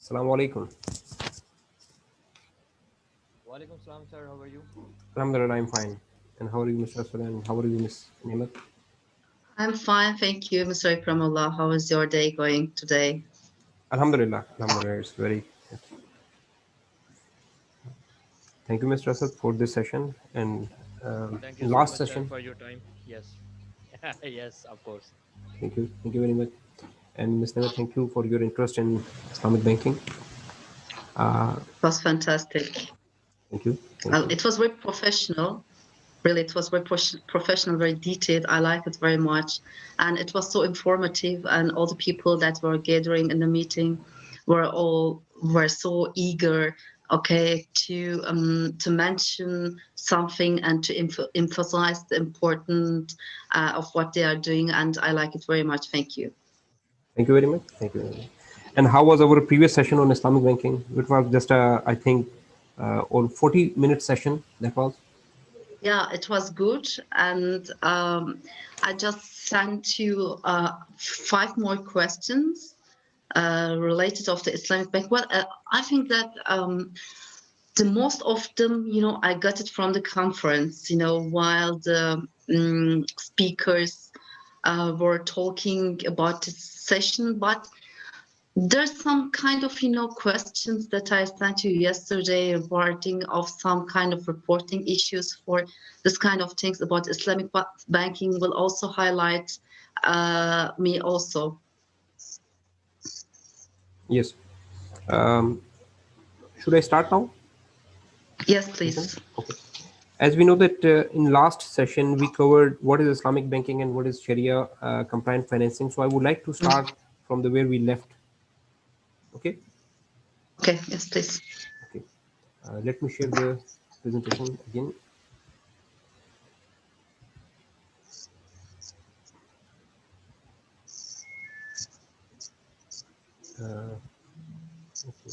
Assalamu alaikum. Walaikum salam, sir. How are you? Alhamdulillah, I'm fine. And how are you, Mr. Aswad? And how are you, Miss Nimat? I'm fine, thank you, Mr. Ikram Ullah. How is your day going today? Alhamdulillah, Alhamdulillah. It's very. Thank you, Mr. Asad, for this session. And Thank you in so last much, sir, session, for your time. Yes. Yes, of course. thank you very much. And Miss Nimat, thank you for your interest in Islamic banking. It was fantastic. Thank you, thank you. It was very professional. Really, it was very professional, very detailed. I like it very much. And it was so informative. And all the people that were gathering in the meeting were so eager, okay, to mention something and to emphasize the importance of what they are doing. And I like it very much. Thank you. Thank you very much. Thank you very much. And how was our previous session on Islamic banking? It was just I think, or 40-minute session. That was. Yeah, it was good, and I just sent you 5 more questions related of the Islamic Bank. Well, I think that the most of them, I got it from the conference. While the speakers were talking about this session, but there's some kind of, questions that I sent you yesterday regarding of some kind of reporting issues for this kind of things about Islamic banking will also highlight me also. Yes. Um, should I start now? Yes, Ethan? please. Okay. As we know that in last session we covered what is Islamic banking and what is Sharia compliant financing. So I would like to start from the where we left. Okay. Okay, yes, please. Okay. Let me share the presentation again. Uh, okay.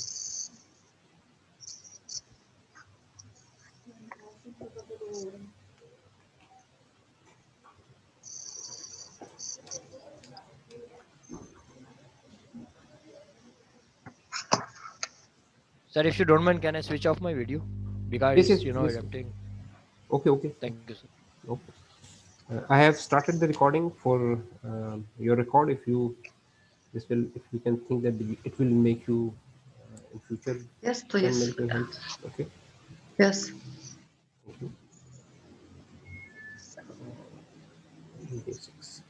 Sir, if you don't mind, can I switch off my video? Because Yes, yes, it's, yes. erupting. Okay, okay. Thank you, sir. Okay. I have started the recording for your record. If you this will, if you can think that it will make you in future Yes, can please. make you help. Okay. Yes. Thank you. Basics.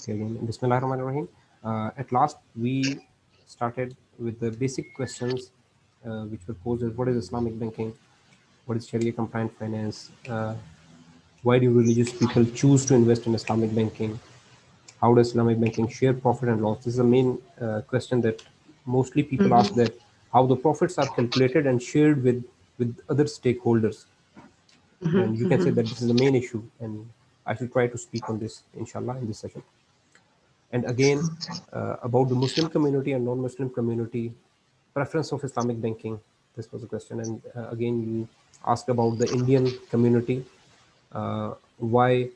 Okay, again, Bismillahirrahmanirrahim. At last, we started with the basic questions which were posed as what is Islamic banking, what is Sharia compliant finance, why do religious people choose to invest in Islamic banking, how does Islamic banking share profit and loss? This is the main question that mostly people ask, Mm-hmm. that how the profits are calculated and shared with other stakeholders. And you Mm-hmm. can say that Mm-hmm. this is the main issue, and I should try to speak on this, inshallah, in this session. And again, about the Muslim community and non-Muslim community, preference of Islamic banking. This was a question. And again, you asked about the Indian community. Why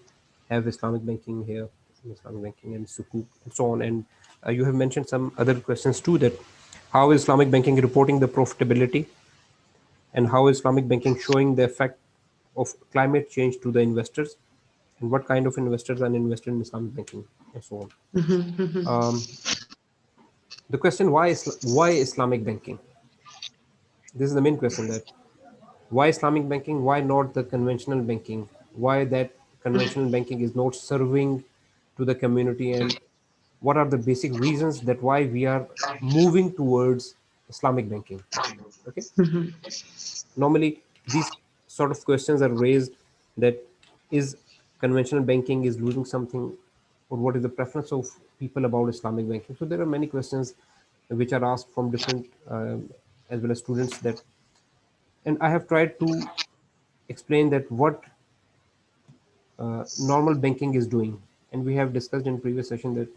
have Islamic banking here, Islamic banking and sukuk and so on. And you have mentioned some other questions too, that how is Islamic banking reporting the profitability, and how is Islamic banking showing the effect of climate change to the investors, and what kind of investors are invested in Islamic banking, and so on. Mm-hmm. The question, why Islamic banking? This is the main question, that why Islamic banking, why not the conventional banking, why that conventional banking is not serving to the community, and what are the basic reasons that why we are moving towards Islamic banking. Okay. Mm-hmm. Normally these sort of questions are raised, that is conventional banking is losing something, or what is the preference of people about Islamic banking. So there are many questions which are asked from different as well as students, that, and I have tried to explain that what normal banking is doing. And we have discussed in previous session that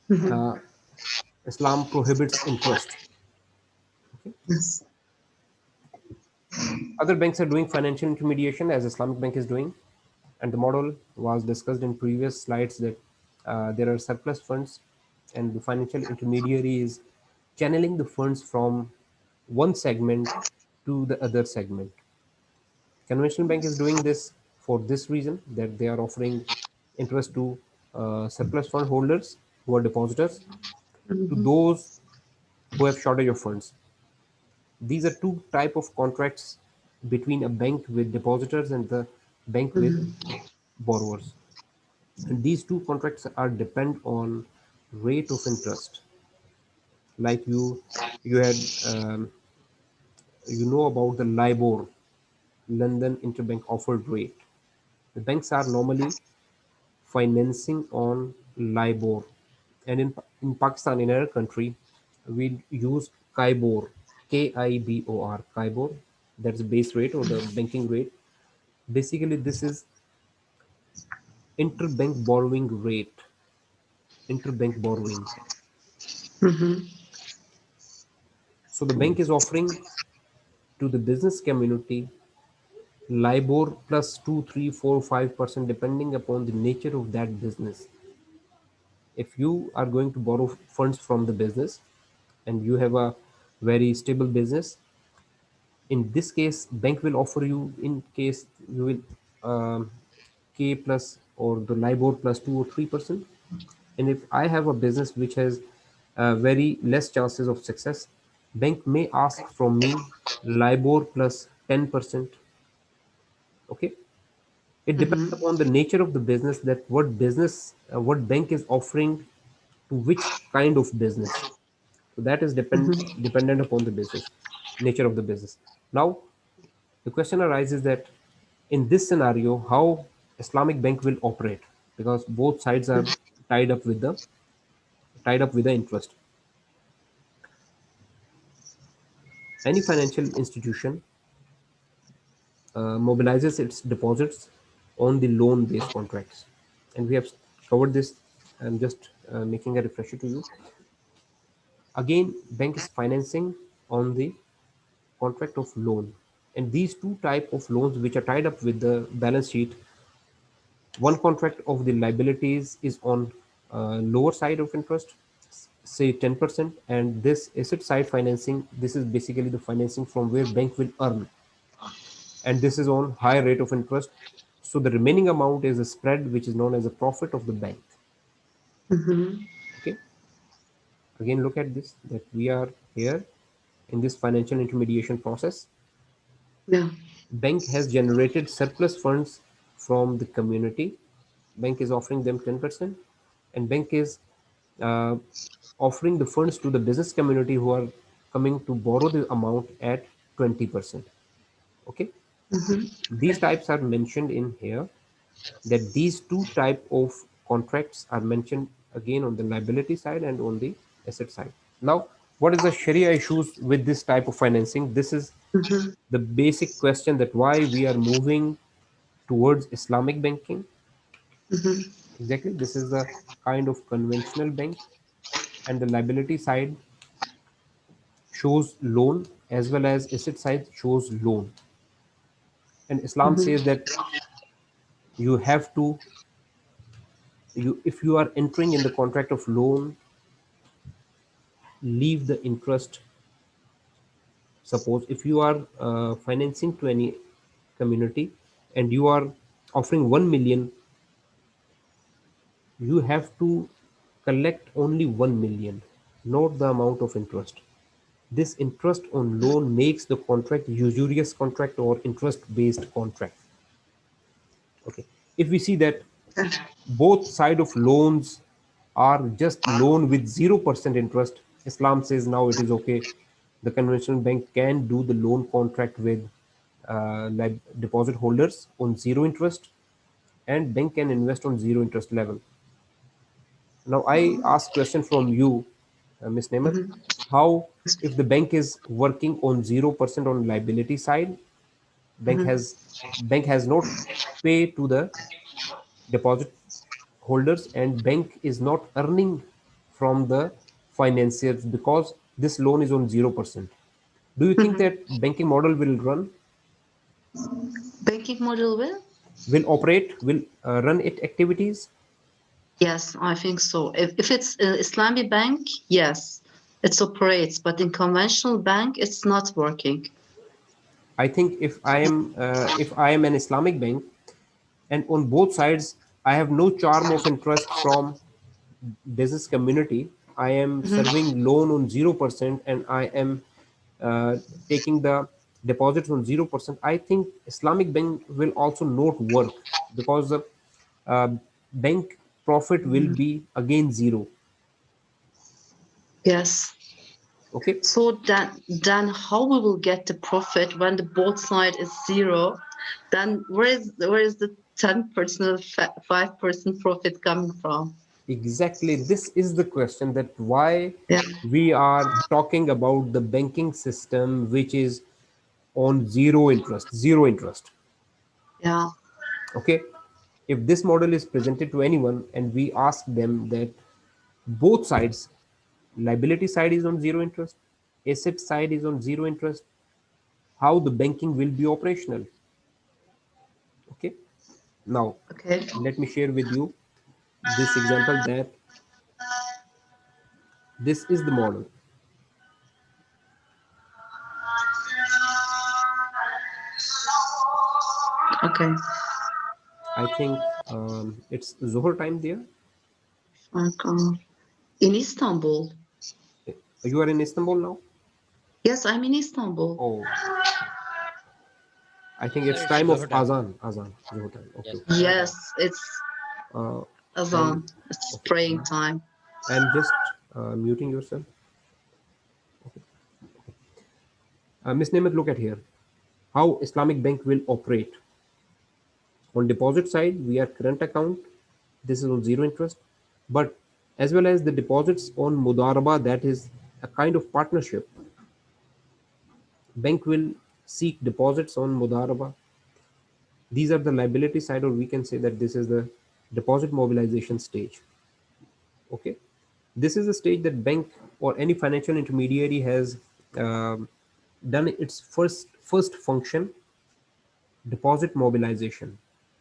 Mm-hmm. uh, Islam prohibits interest. Okay. Yes. Other banks are doing financial intermediation as Islamic Bank is doing, and the model was discussed in previous slides that there are surplus funds, and the financial intermediary is channeling the funds from one segment to the other segment. Conventional bank is doing this for this reason, that they are offering interest to surplus fund holders who are depositors, to Mm-hmm. those who have shortage of funds. These are two type of contracts between a bank with depositors and the bank with Mm-hmm. borrowers. And these two contracts are depend on rate of interest. Like you had you know about the LIBOR, London Interbank Offered Rate. The banks are normally financing on LIBOR, and in Pakistan, in our country, we use KIBOR, KIBOR, KIBOR. That's the base rate or the banking rate. Basically, this is interbank borrowing rate, interbank borrowing. Mm-hmm. So the bank is offering to the business community LIBOR plus 2, 3, 4, 5% depending upon the nature of that business. If you are going to borrow funds from the business and you have a very stable business, in this case, bank will offer you, in case you will K plus or the LIBOR plus 2 or 3%. And if I have a business which has very less chances of success, bank may ask from me LIBOR plus 10%. Okay. It depends Mm-hmm. upon the nature of the business, that what business, what bank is offering to which kind of business. So that is dependent upon the business, nature of the business. Now the question arises that in this scenario, how Islamic Bank will operate, because both sides are tied up with the tied up with the interest. Any financial institution mobilizes its deposits on the loan-based contracts, and we have covered this. I'm just making a refresher to you. Again, bank is financing on the contract of loan, and these two type of loans which are tied up with the balance sheet. One contract of the liabilities is on lower side of interest, say 10%, and this asset side financing, this is basically the financing from where bank will earn, and this is on higher rate of interest. So the remaining amount is a spread which is known as a profit of the bank. Mm-hmm. Okay, again look at this, that we are here in this financial intermediation process. Yeah. Bank has generated surplus funds from the community. Bank is offering them 10%, and bank is uh, offering the funds to the business community who are coming to borrow the amount at 20%. Okay, Mm-hmm. these types are mentioned in here, that these two type of contracts are mentioned again on the liability side and on the asset side. Now, what is the Sharia issues with this type of financing? This is Mm-hmm. the basic question, that why we are moving towards Islamic banking. Mm-hmm. Exactly, this is the kind of conventional bank, and the liability side shows loan as well as asset side shows loan. And Islam says Mm-hmm. that you have to, you, if you are entering in the contract of loan, leave the interest. Suppose if you are financing to any community and you are offering 1 million, you have to collect only 1 million, not the amount of interest. This interest on loan makes the contract usurious contract or interest based contract. Okay, if we see that both side of loans are just loan with 0% interest, Islam says now it is okay. The conventional bank can do the loan contract with like deposit holders on zero interest, and bank can invest on zero interest level. Now I ask question from you, Miss Nemat, Mhm. how if the bank is working on 0% on liability side, bank Mhm. has bank has not pay to the deposit holders, and bank is not earning from the financiers because this loan is on 0%. Do you think Mhm. that banking model Banking model will? will operate, will run it activities? Yes, I think so. If it's Islamic bank, yes, it operates, but in conventional bank, it's not working. I think if I am an Islamic bank, and on both sides I have no charm of interest from business community, I am Mhm. serving loan on 0% and I am uh, taking the deposits on 0%. I think Islamic bank will also not work because the uh, bank profit will be again zero. Yes. Okay, So then how we will get the profit when the both side is zero? Then where is the 10%, 5% profit coming from? exactly. This is the question, that why Yeah. we are talking about the banking system which is on zero interest. Yeah. Okay, if this model is presented to anyone and we ask them that both sides, liability side is on zero interest, asset side is on zero interest, how the banking will be operational? Okay, now Okay. let me share with you this example, that this is the model. Okay. I think it's Zohar time there. Okay. In Istanbul. You are in Istanbul now. Yes, I'm in Istanbul. Oh, I think Sir, it's it's time of Zohar time. azan Zohar time. Okay, Yes, okay. Zohar Yes, time. it's uh, and Azan. It's okay, praying time. I'm just muting yourself. Miss Nemeth, look at here how Islamic Bank will operate. On deposit side, we are current account. This is on zero interest, but as well as the deposits on Mudaraba, that is a kind of partnership. Bank will seek deposits on Mudaraba. These are the liability side, or we can say that this is the deposit mobilization stage. Okay, this is the stage that bank or any financial intermediary has um, done its first function, deposit mobilization.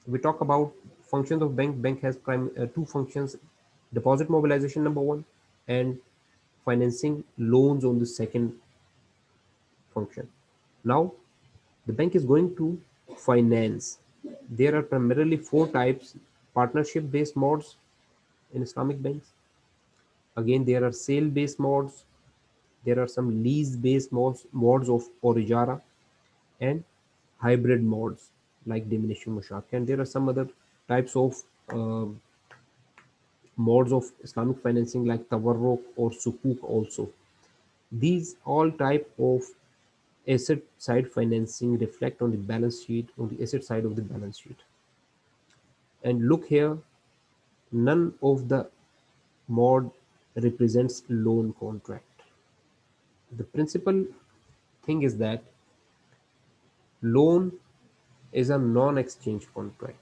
We talk about functions of bank. Bank has two functions: deposit mobilization number one, and financing loans on the second function. Now the bank is going to finance. There are primarily four types: partnership based modes in Islamic banks. Again, there are sale based modes. There are some lease based modes of Orijara, and hybrid modes like diminishing mushak. And there are some other types of modes of Islamic financing like tawarruk or sukuk also. These all type of asset side financing reflect on the balance sheet, on the asset side of the balance sheet. And look here, none of the mod represents loan contract. The principal thing is that loan is a non-exchange contract.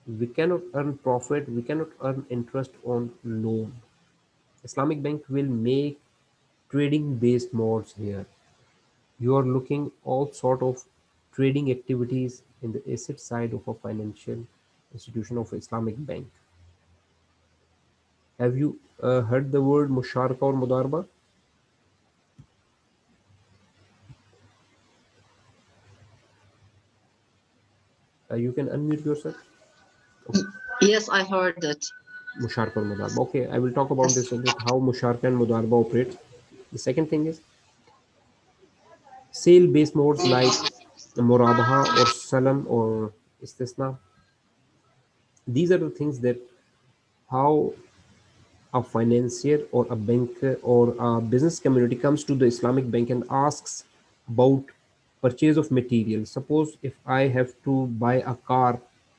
We cannot earn profit, we cannot earn interest on loan. Islamic Bank will make trading based modes here. You are looking all sort of trading activities in the asset side of a financial institution of Islamic Bank. Have you heard the word musharaka or mudarba? You can unmute yourself. Okay. Yes, I heard it. Musharaka or mudarba. Okay, I will talk about Yes. this a bit, how musharaka and mudarba operates. The second thing is sale based modes like murabaha or salam or istisna. These are the things that how a financier or a banker or a business community comes to the Islamic bank and asks about purchase of material. Suppose if I have to buy a car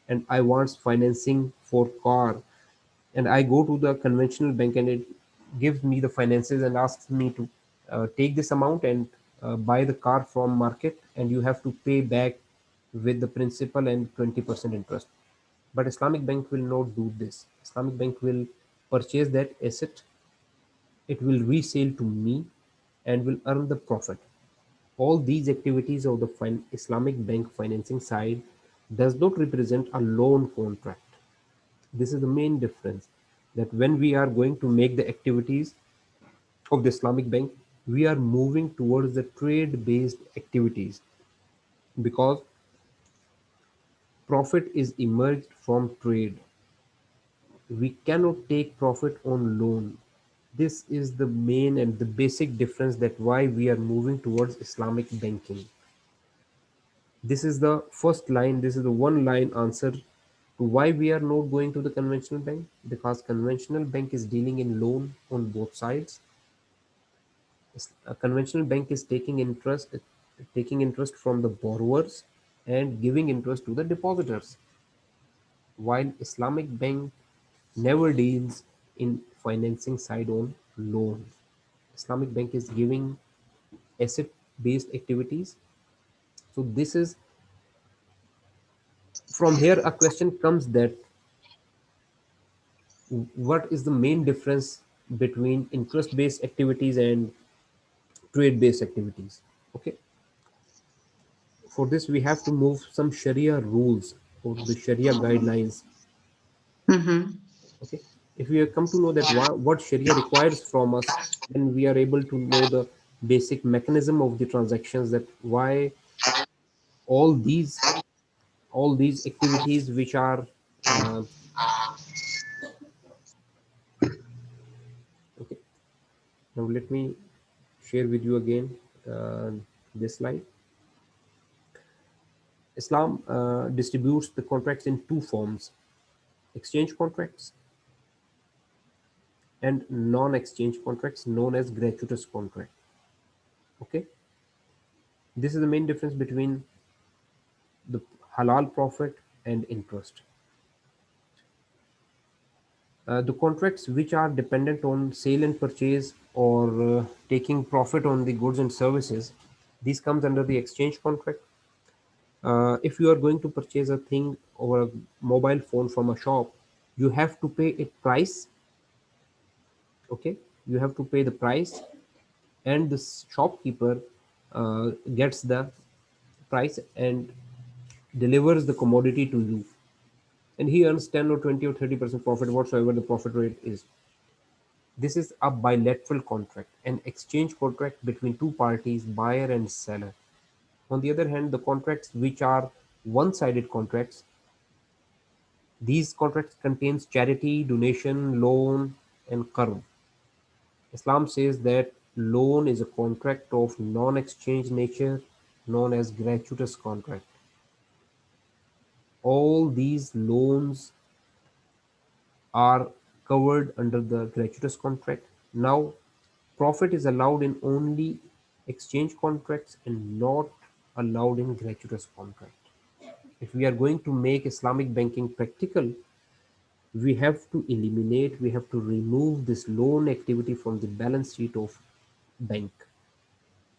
and I want financing for car, and I go to the conventional bank and gives me the finances and asks me to take this amount and buy the car from market, and you have to pay back with the principal and 20% interest. But Islamic Bank will not do this. Islamic Bank will purchase that asset, it will resell to me, and will earn the profit. All these activities of the Islamic Bank financing side does not represent a loan contract. This is the main difference, that when we are going to make the activities of the Islamic Bank, we are moving towards the trade based activities, because profit is emerged from trade. We cannot take profit on loan. This is the main and the basic difference, that why we are moving towards Islamic banking. This is the first line, this is the one line answer to why we are not going to the conventional bank, because conventional bank is dealing in loan on both sides. A conventional bank is taking interest from the borrowers and giving interest to the depositors, while Islamic bank never deals in financing side on loan. Islamic bank is giving asset based activities. So this is, from here a question comes, that what is the main difference between interest based activities and trade based activities? Okay, for this we have to move some Sharia rules or the Sharia guidelines. Mm-hmm. Okay, if we come to know that what Sharia requires from us, then we are able to know the basic mechanism of the transactions, that why all these all these activities which are uh, okay. Now let me share with you again uh, this slide. Islam distributes the contracts in two forms: exchange contracts and non-exchange contracts, known as gratuitous contract. Okay, this is the main difference between the halal profit and interest. The contracts which are dependent on sale and purchase, or taking profit on the goods and services, these comes under the exchange contract. If you are going to purchase a thing or a mobile phone from a shop, you have to pay a price. Okay, you have to pay the price, and the shopkeeper gets the price and delivers the commodity to you, and he earns 10 or 20 or 30% profit, whatsoever the profit rate is. This is a bilateral contract, an exchange contract between two parties, buyer and seller. On the other hand, the contracts which are one-sided contracts, these contracts contains charity, donation, loan, and qarz. Islam says that loan is a contract of non-exchange nature, known as gratuitous contract. All these loans are covered under the gratuitous contract. Now, profit is allowed in only exchange contracts and not allowed in gratuitous contract. If we are going to make Islamic banking practical, we have to eliminate, we have to remove this loan activity from the balance sheet of bank.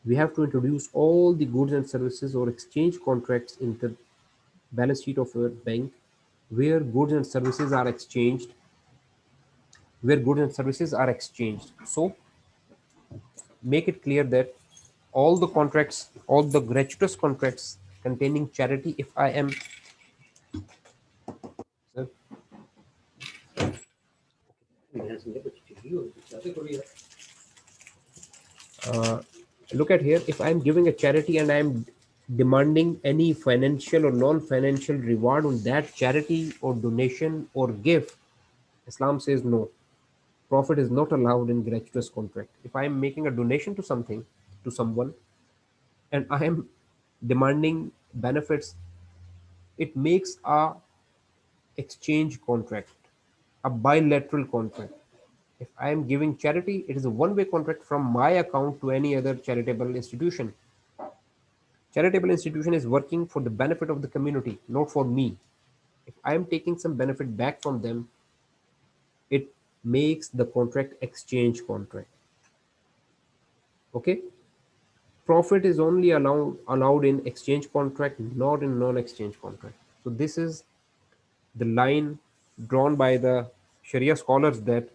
We have to introduce all the goods and services or exchange contracts in the balance sheet of a bank, where goods and services are exchanged, so make it clear that all the contracts, all the gratuitous contracts containing charity, if I am, sir, uh, look at here, if I'm giving a charity and I'm demanding any financial or non-financial reward on that charity or donation or gift, Islam says no, profit is not allowed in gratuitous contract. If I am making a donation to something, to someone, and I am demanding benefits, it makes a exchange contract, a bilateral contract. If I am giving charity, it is a one-way contract from my account to any other charitable institution. Charitable institution is working for the benefit of the community, not for me. If I am taking some benefit back from them, it makes the contract exchange contract. Okay, profit is only allowed in exchange contract, not in non-exchange contract. So this is the line drawn by the Sharia scholars, that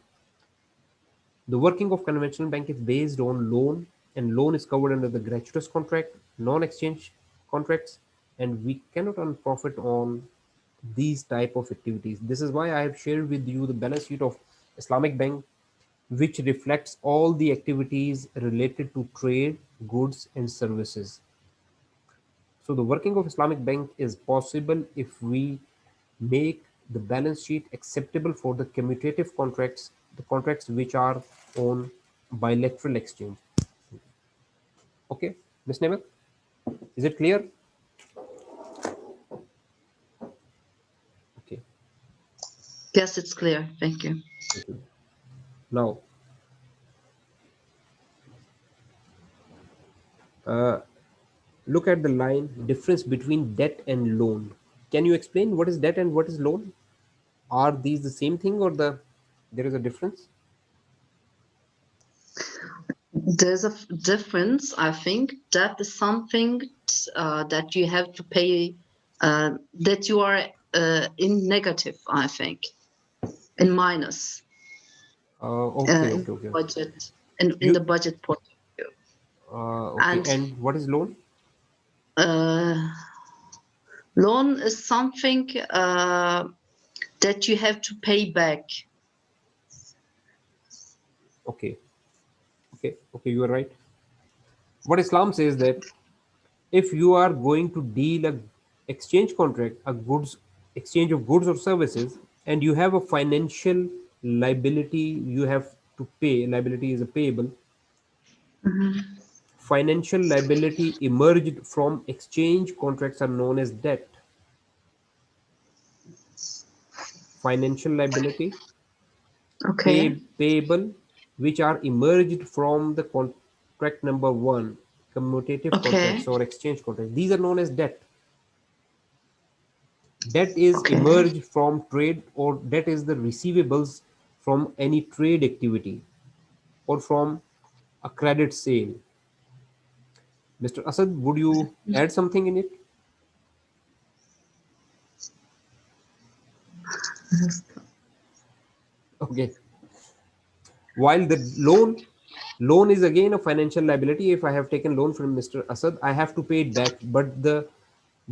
the working of conventional bank is based on loan, and loan is covered under the gratuitous contract, non-exchange contracts, and we cannot earn profit on these type of activities. This is why I have shared with you the balance sheet of Islamic Bank, which reflects all the activities related to trade, goods, and services. So the working of Islamic Bank is possible if we make the balance sheet acceptable for the commutative contracts, the contracts which are on bilateral exchange. Okay, Ms. Nemeth, is it clear? Okay, Yes, it's clear. Thank you. thank you. Now, uh, look at the line difference between debt and loan. Can you explain what is debt and what is loan? Are these the same thing, or there is a difference? There's a difference, I think. That is something that you have to pay, that you are in negative, I think, in minus, Okay, in okay, okay. budget, in You the budget point of view. okay, And and what is loan? uh, loan is something that you have to pay back. Okay, okay, okay, you are right. What Islam says, that if you are going to deal a exchange contract, a goods exchange of goods or services, and you have a financial liability, you have to pay. Liability is a payable. Mhm. Financial liability emerged from exchange contracts are known as debt. Financial liability, Okay. payable, which are emerged from the contract number one, commutative Okay. contracts or exchange contracts. These are known as debt. Debt is Okay. emerged from trade, or debt is the receivables from any trade activity or from a credit sale. Mr. Asad, would you add something in it? Okay. While the loan is again a financial liability. If I have taken loan from Mr. Asad, I have to pay it back. But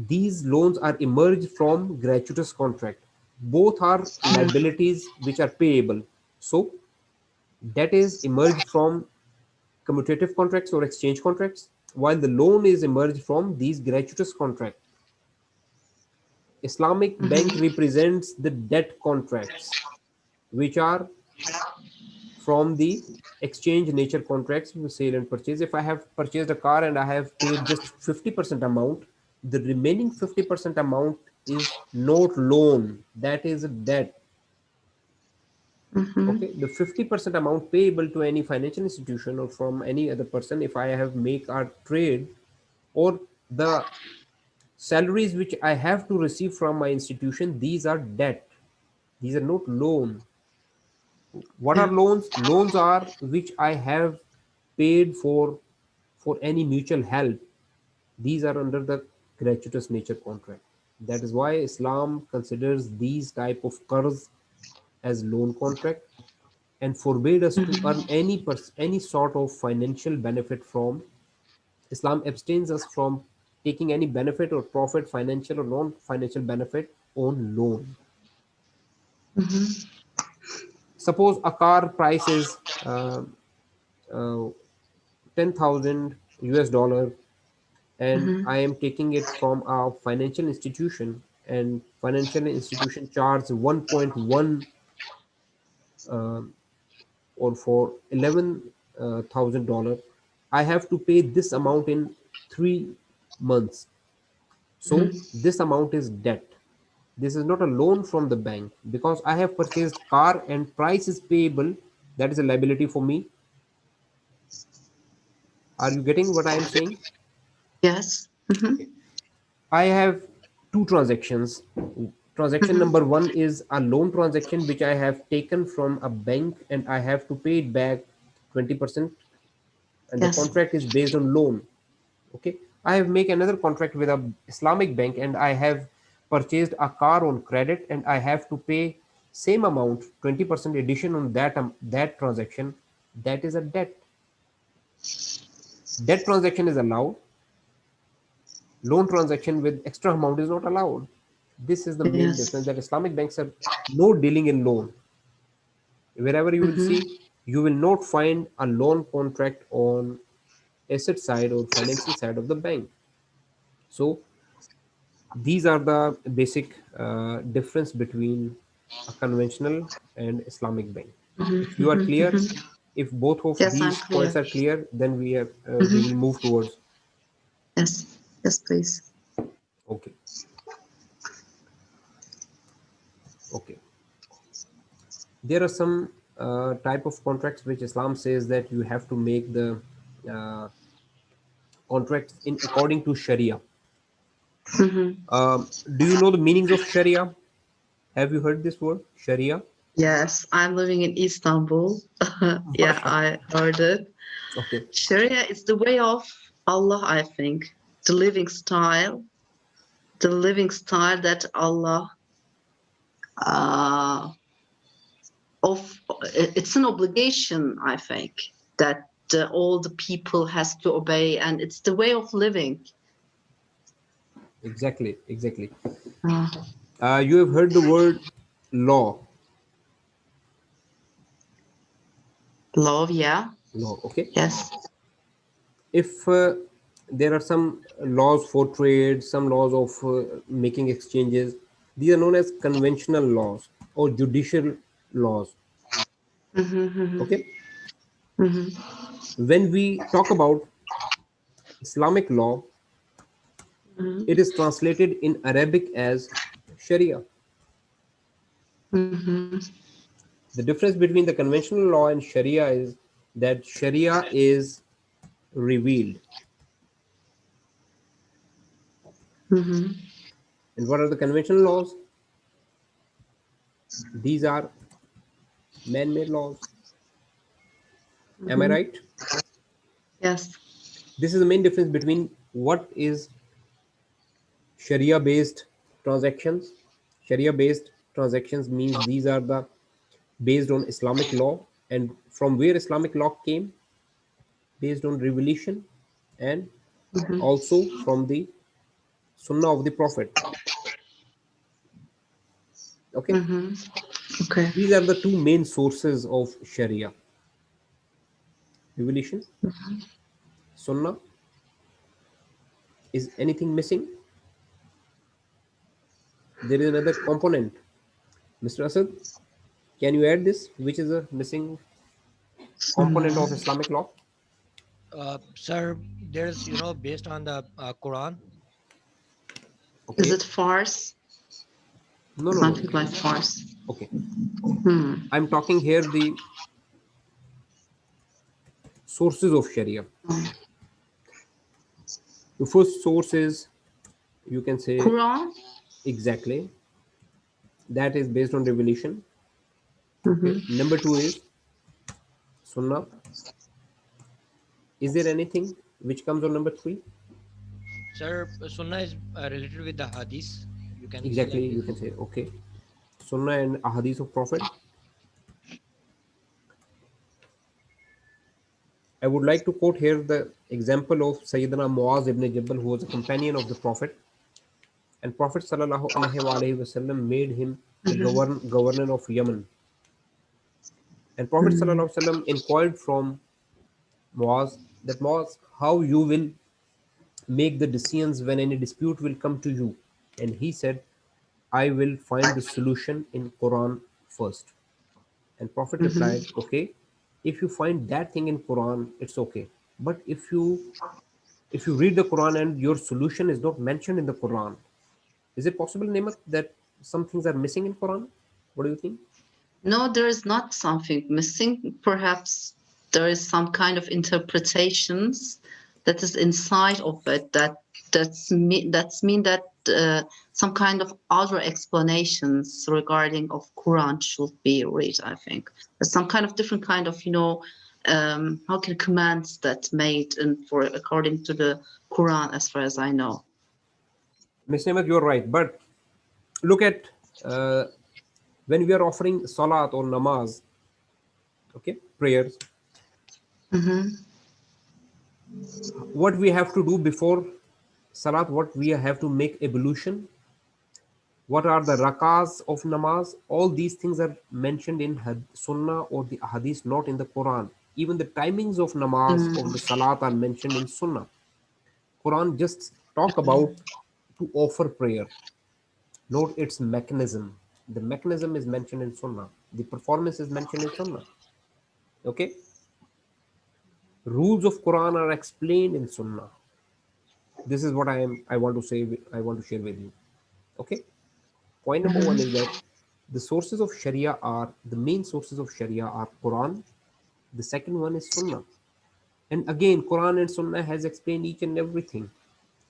these loans are emerged from gratuitous contract. Both are liabilities which are payable. So debt is emerged from commutative contracts or exchange contracts, while the loan is emerged from these gratuitous contracts. Islamic Bank Mhm. represents the debt contracts, which are from the exchange nature contracts, sale and purchase. If I have purchased a car and I have paid just 50% amount, the remaining 50% amount is not loan, that is a debt. Mhm. Okay, the 50% amount payable to any financial institution or from any other person, if I have make a trade, or the salaries which I have to receive from my institution, these are debt. These are not loan. What are Yeah. loans? Loans are which I have paid for any mutual help. These are under the gratuitous nature contract. That is why Islam considers these type of qars as loan contract, and forbade us to earn Mhm. any sort of financial benefit from. Islam abstains us from taking any benefit or profit, financial or non-financial benefit, on loan. Mhm. Suppose a car price is uh, 10,000 US dollar, and I Mhm. am taking it from a financial institution, and financial institution charge 1.1, or for $11,000, I have to pay this amount in 3 months. So Mhm. this amount is debt. This is not a loan from the bank, because I have purchased car and price is payable. That is a liability for me. Are you getting what I am saying? Yes. Mhm. Okay. I have two transactions. Transaction number one is a loan transaction which I have taken from a bank and I have to pay it back 20%, and the Yes. contract is based on loan. Okay, I have make another contract with a Islamic bank and I have purchased a car on credit and I have to pay same amount 20% addition on that transaction. That is a debt. Debt transaction is allowed. Loan transaction with extra amount is not allowed. This is the main Yes. difference, that Islamic banks are no dealing in loan. Wherever you will see, you will not find a loan contract on asset side or financing side of the bank. So these are the basic difference between a conventional and Islamic bank. If you are clear, if both of Yes, I'm these points clear. are clear, then we will move towards. Yes. Yes, please. Okay. Okay. There are some type of contracts which Islam says that you have to make the uh, contracts in according to Sharia. Do you know the meanings of Sharia? Have you heard this word, Sharia? Yes, I'm living in Istanbul. Yeah, Mashallah. I heard it. Okay. Sharia is the way of Allah, I think. The living style, the living style that Allah uh, of it's an obligation, I think, that all the people has to obey, and it's the way of living. Exactly. Exactly. Uh, You have heard the word law. Love, yeah, Law. Okay. yes. If there are some laws for trade, some laws of making exchanges, these are known as conventional laws or judicial laws. Okay. When we talk about Islamic law, it is translated in Arabic as Sharia. The difference between the conventional law and Sharia is that Sharia is revealed. And what are the conventional laws? These are man made laws. Am I right? Yes. This is the main difference between what is Sharia based transactions. Sharia based transactions means these are the based on Islamic law, and from where Islamic law came, based on revelation and also from the Sunnah of the Prophet. Okay, Okay. these are the two main sources of Sharia: revelation, Sunnah. Is anything missing? There is another component. Mr. Asad, can you add this? Which is a missing component Sunnah. of Islamic law? Sir, there's, based on the Quran. Is Okay. it farce? No, no, no. Something like farce. Okay. I'm talking here the sources of Sharia. The first source is, you can say, Quran? exactly, that is based on revelation. Okay. Number two is Sunnah. Is there anything which comes on number three? Sir, Sunnah is related with the Hadith. You can say Exactly, like you this. can say, okay. Sunnah and Ahadith of Prophet. I would like to quote here the example of Sayyidina Muaz ibn Jabal, who was a companion of the Prophet, and Prophet sallallahu alaihi wasallam made him the governor of Yemen. And Prophet sallallahu alaihi wasallam inquired from Muaz that, Muaz, how you will make the decisions when any dispute will come to you. And he said, I will find the solution in Quran first. And Prophet replied, okay, if you find that thing in Quran, it's okay. But if you read the Quran and your solution is not mentioned in the Quran, is it possible, Nemat, that some things are missing in Quran? What do you think? No, there is not something missing. Perhaps there is some kind of interpretations that is inside of it, that's mean that some kind of other explanations regarding of Quran should be read. I think there's some kind of different kind of how can commands that made and for according to the Quran as far as I know. Ms. Nemat, you're right. But look at uh, when we are offering salat or namaz, okay, prayers, Mm-hmm. what we have to do before salat, what we have to make ablution, what are the rakas of namaz, all these things are mentioned in sunnah or the hadith, not in the Quran. Even the timings of namaz of the salat are mentioned in sunnah. Quran just talk about to offer prayer, not its mechanism. The mechanism is mentioned in sunnah, the performance is mentioned in sunnah. Okay, rules of Quran are explained in sunnah. This is what I want to say, I want to share with you. Okay, point number one is that the sources of sharia are, the main sources of sharia are Quran, the second one is sunnah. And again, Quran and sunnah has explained each and everything,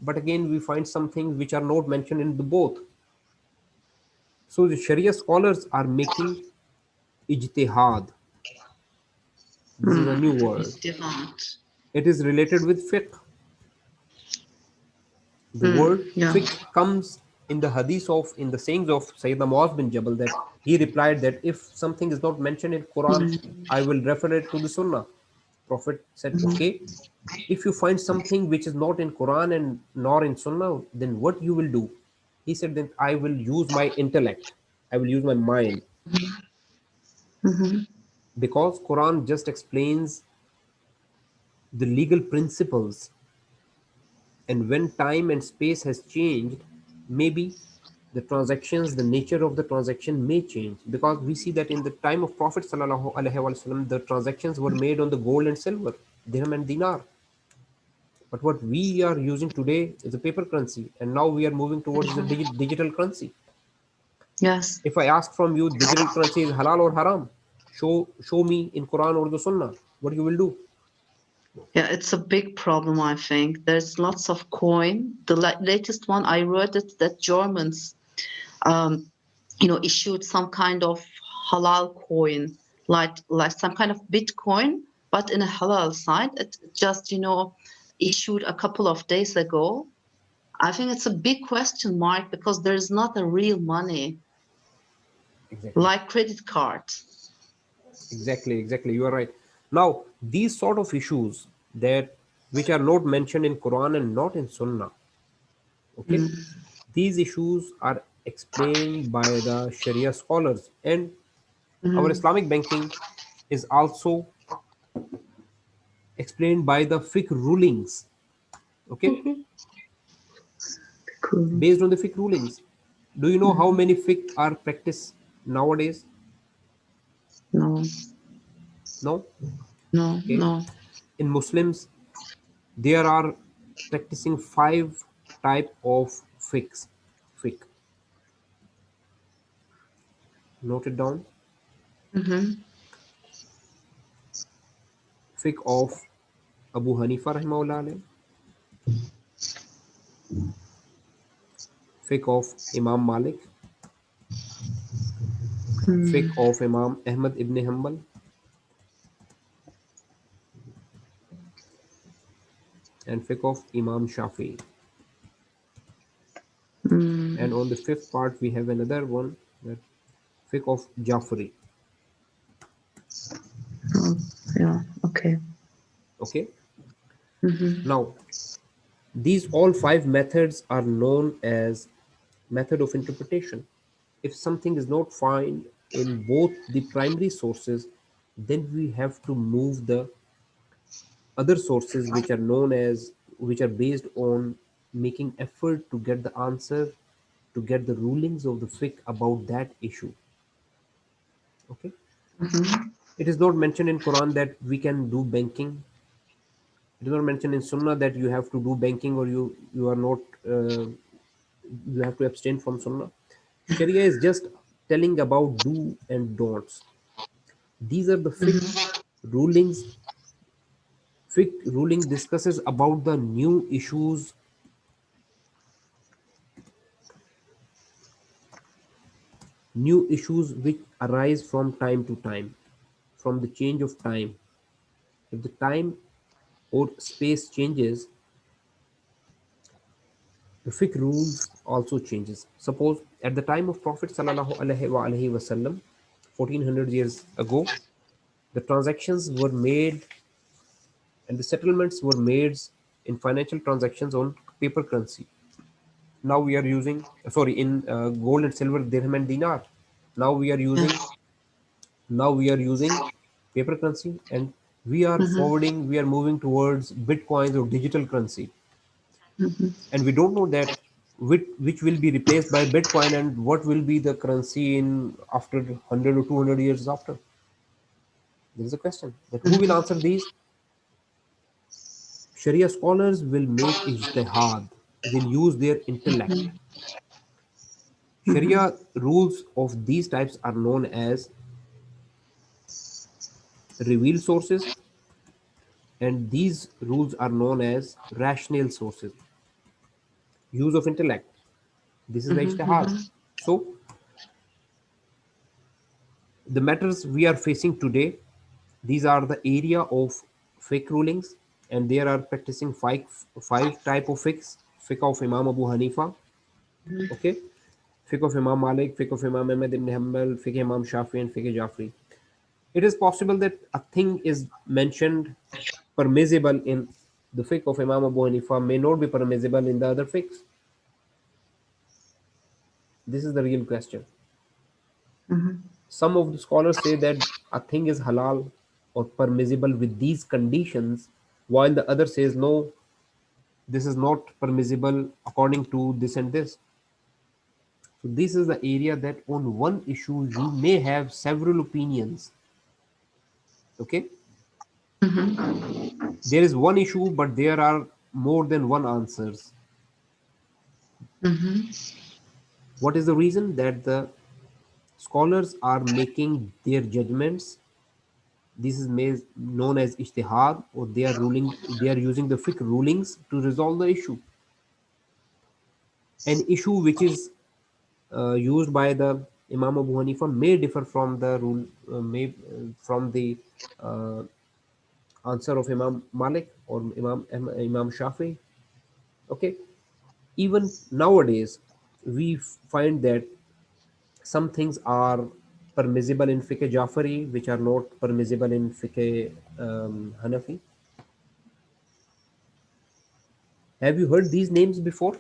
but again we find some things which are not mentioned in the both. So the sharia scholars are making ijtihad. This is a new word. Ijtihad. It is related with fiqh. The word Yeah. fiqh comes in the hadith of, in the sayings of Sayyidina Muaz bin Jabal, that he replied that if something is not mentioned in Quran, I will refer it to the Sunnah. Prophet said, okay, if you find something which is not in Quran and nor in Sunnah, then what you will do? He said, then I will use my intellect, I will use my mind, Mm-hmm. because Quran just explains the legal principles, and when time and space has changed, maybe the transactions, the nature of the transaction may change, because we see that in the time of Prophet sallallahu alaihi wasallam, the transactions were made on the gold and silver, dirham and dinar. But what we are using today is a paper currency, and now we are moving towards the digital currency. Yes. If I ask from you, digital currency is halal or haram, show me in Quran or the Sunnah, what you will do? Yeah, it's a big problem, I think. There's lots of coin. The latest one I read it that Germans, um, issued some kind of halal coin, like some kind of Bitcoin, but in a halal side. It just, issued a couple of days ago. I think it's a big question mark because there's not a real money Exactly. like credit card. Exactly, you are right. Now these sort of issues that which are not mentioned in Quran and not in Sunnah, okay, these issues are explained by the Sharia scholars, and our Mm-hmm. Islamic banking is also explained by the fiqh rulings. Okay, Cool. based on the fiqh rulings. Do you know how Mhm. many fiqh are practiced nowadays? No, No. no, Okay, no. in Muslims there are practicing five type of fiqh. Note it down. Mm-hmm. Fiqh of Abu Hanifa rahimahullah alayh, fiqh of Imam Malik, fiqh of Imam Ahmad ibn Hanbal, and fiqh of Imam Shafi. And Mm. on the fifth part we have another one, that fiqh of Jafri. Oh, yeah. Okay. Okay, Mm-hmm. now these all five methods are known as method of interpretation. If something is not found in both the primary sources, then we have to move the other sources which are known as, which are based on making effort to get the answer, to get the rulings of the fiqh about that issue. Okay, Mm-hmm. it is not mentioned in Quran that we can do banking. It is not mentioned in Sunnah that you have to do banking, or you are not, you have to abstain from Sunnah. Sharia is just telling about do and don'ts. These are the fiqh rulings. Fiqh ruling discusses about the new issues new issues which arise from time to time, from the change of time. If the time or space changes, the fiqh rules also changes. Suppose at the time of Prophet sallallahu alaihi wasallam, 1400 years ago, the transactions were made and the settlements were made in financial transactions on paper currency. Now we are using, sorry, in gold and silver, dirham and dinar. Now we are using, Yes. now we are using paper currency, and we are Mm-hmm. forwarding, we are moving towards bitcoins or digital currency, Mm-hmm. and we don't know that which will be replaced by bitcoin and what will be the currency in after 100 or 200 years after. There is a question that who will answer these. Sharia scholars will make ijtihad, will use their intellect. Mm-hmm. Sharia rules of these types are known as revealed sources, and these rules are known as rational sources. Use of intellect. This is the ijtihad. Mm-hmm. So the matters we are facing today, these are the area of fiqh rulings, and there are practicing five type of fiqh. Fiqh of Imam Abu Hanifa, okay, fiqh of Imam Malik, fiqh of Imam Ahmed ibn Hanbal, fiqh Imam Shafi, and fiqh Jafri. It is possible that a thing is mentioned permissible in the fiqh of Imam Abu Hanifa may not be permissible in the other fiqhs. This is the real question. Mm-hmm. Some of the scholars say that a thing is halal or permissible with these conditions, while the other says no, this is not permissible according to this and this. So this is the area that on one issue you may have several opinions. Okay, there is one issue, but there are more than one answers. Mm-hmm. What is the reason that the scholars are making their judgments? This is known as ijtihad, or they are ruling. They are using the fiqh rulings to resolve the issue. An issue which is used by the Imam Abu Hanifa may differ from the rule, from the uh, answer of Imam Malik or Imam Shafi. Okay, even nowadays we find that some things are permissible in fiqh Jafari, which are not permissible in fiqh Hanafi. Have you heard these names before?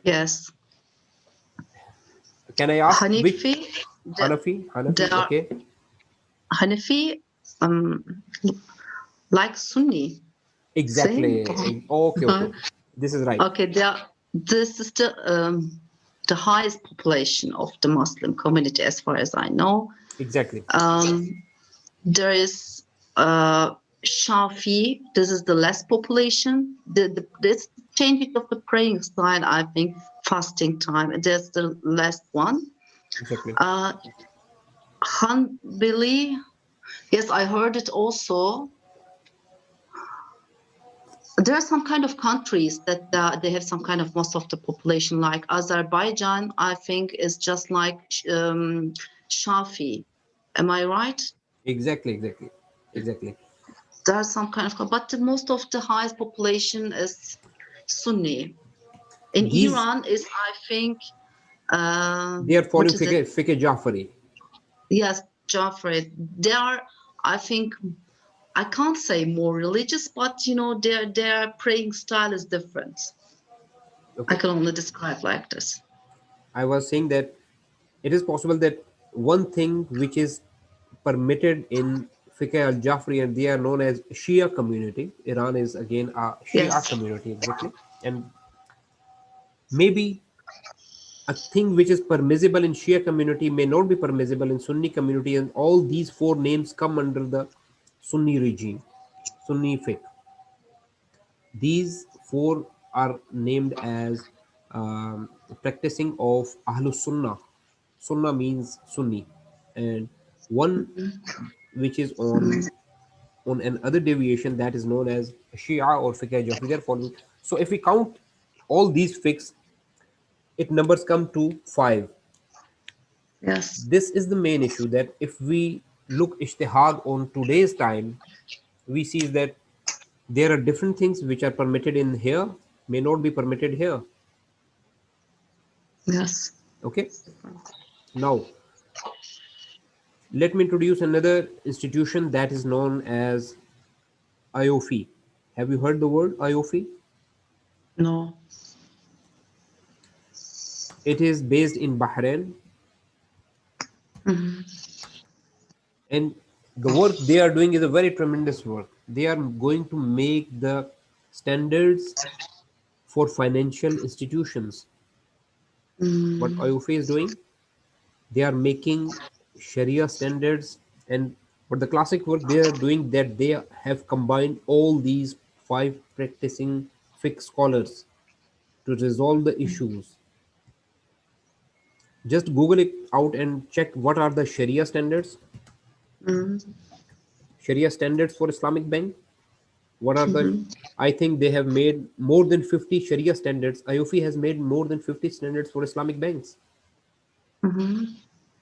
Yes. Can I ask which? Hanifi, the, Hanafi, they Hanafi. are Okay, Hanafi, um, like Sunni, same. exactly. Okay, okay. This is right. Okay, they are. This is the highest population of the Muslim community, as far as I know. Exactly. Um, there is Shafi. This is the less population. This changing of the praying style, I think, fasting time. There's the last one. Exactly. Uh, Hanbali. Yes, I heard it also. There are some kind of countries that they have some kind of most of the population, like Azerbaijan. I think is just like Shafi. Am I right? Exactly. Exactly. Exactly. There's some kind of, but most of the highest population is Sunni. In These Iran is, I think, they are following what is it? fiqh Jafari. Yes, Jafri. They are, I think, I can't say more religious, but their praying style is different. I Okay. can only describe like this. I was saying that it is possible that one thing which is permitted in fiqh al Jafri, and they are known as Shia community. Iran is again a Shia Yes. community, exactly, and maybe a thing which is permissible in Shia community may not be permissible in Sunni community, and all these four names come under the Sunni regime, Sunni fiqh. These four are named as practicing of Ahlus Sunnah. Sunnah means Sunni, and one which is on another deviation that is known as Shia or Fiqh Jafri. They're following. So if we count all these fiqhs, it numbers come to five. Yes. This is the main issue, that if we look ijtihad on today's time, we see that there are different things which are permitted in here may not be permitted here. Yes. Okay, now let me introduce another institution that is known as IOFI. Have you heard the word IOFI? No. It is based in Bahrain, Mm-hmm. and the work they are doing is a very tremendous work. They are going to make the standards for financial institutions. What Mm-hmm. IOFA is doing, they are making Sharia standards, and what the classic work they are doing, that they have combined all these five practicing fiqh scholars to resolve the issues. Just Google it out and check what are the Sharia standards. Mm-hmm. Sharia standards for Islamic Bank. What are the? Mm-hmm. I think they have made more than 50 Sharia standards. IOFI has made more than 50 standards for Islamic banks. Mm-hmm.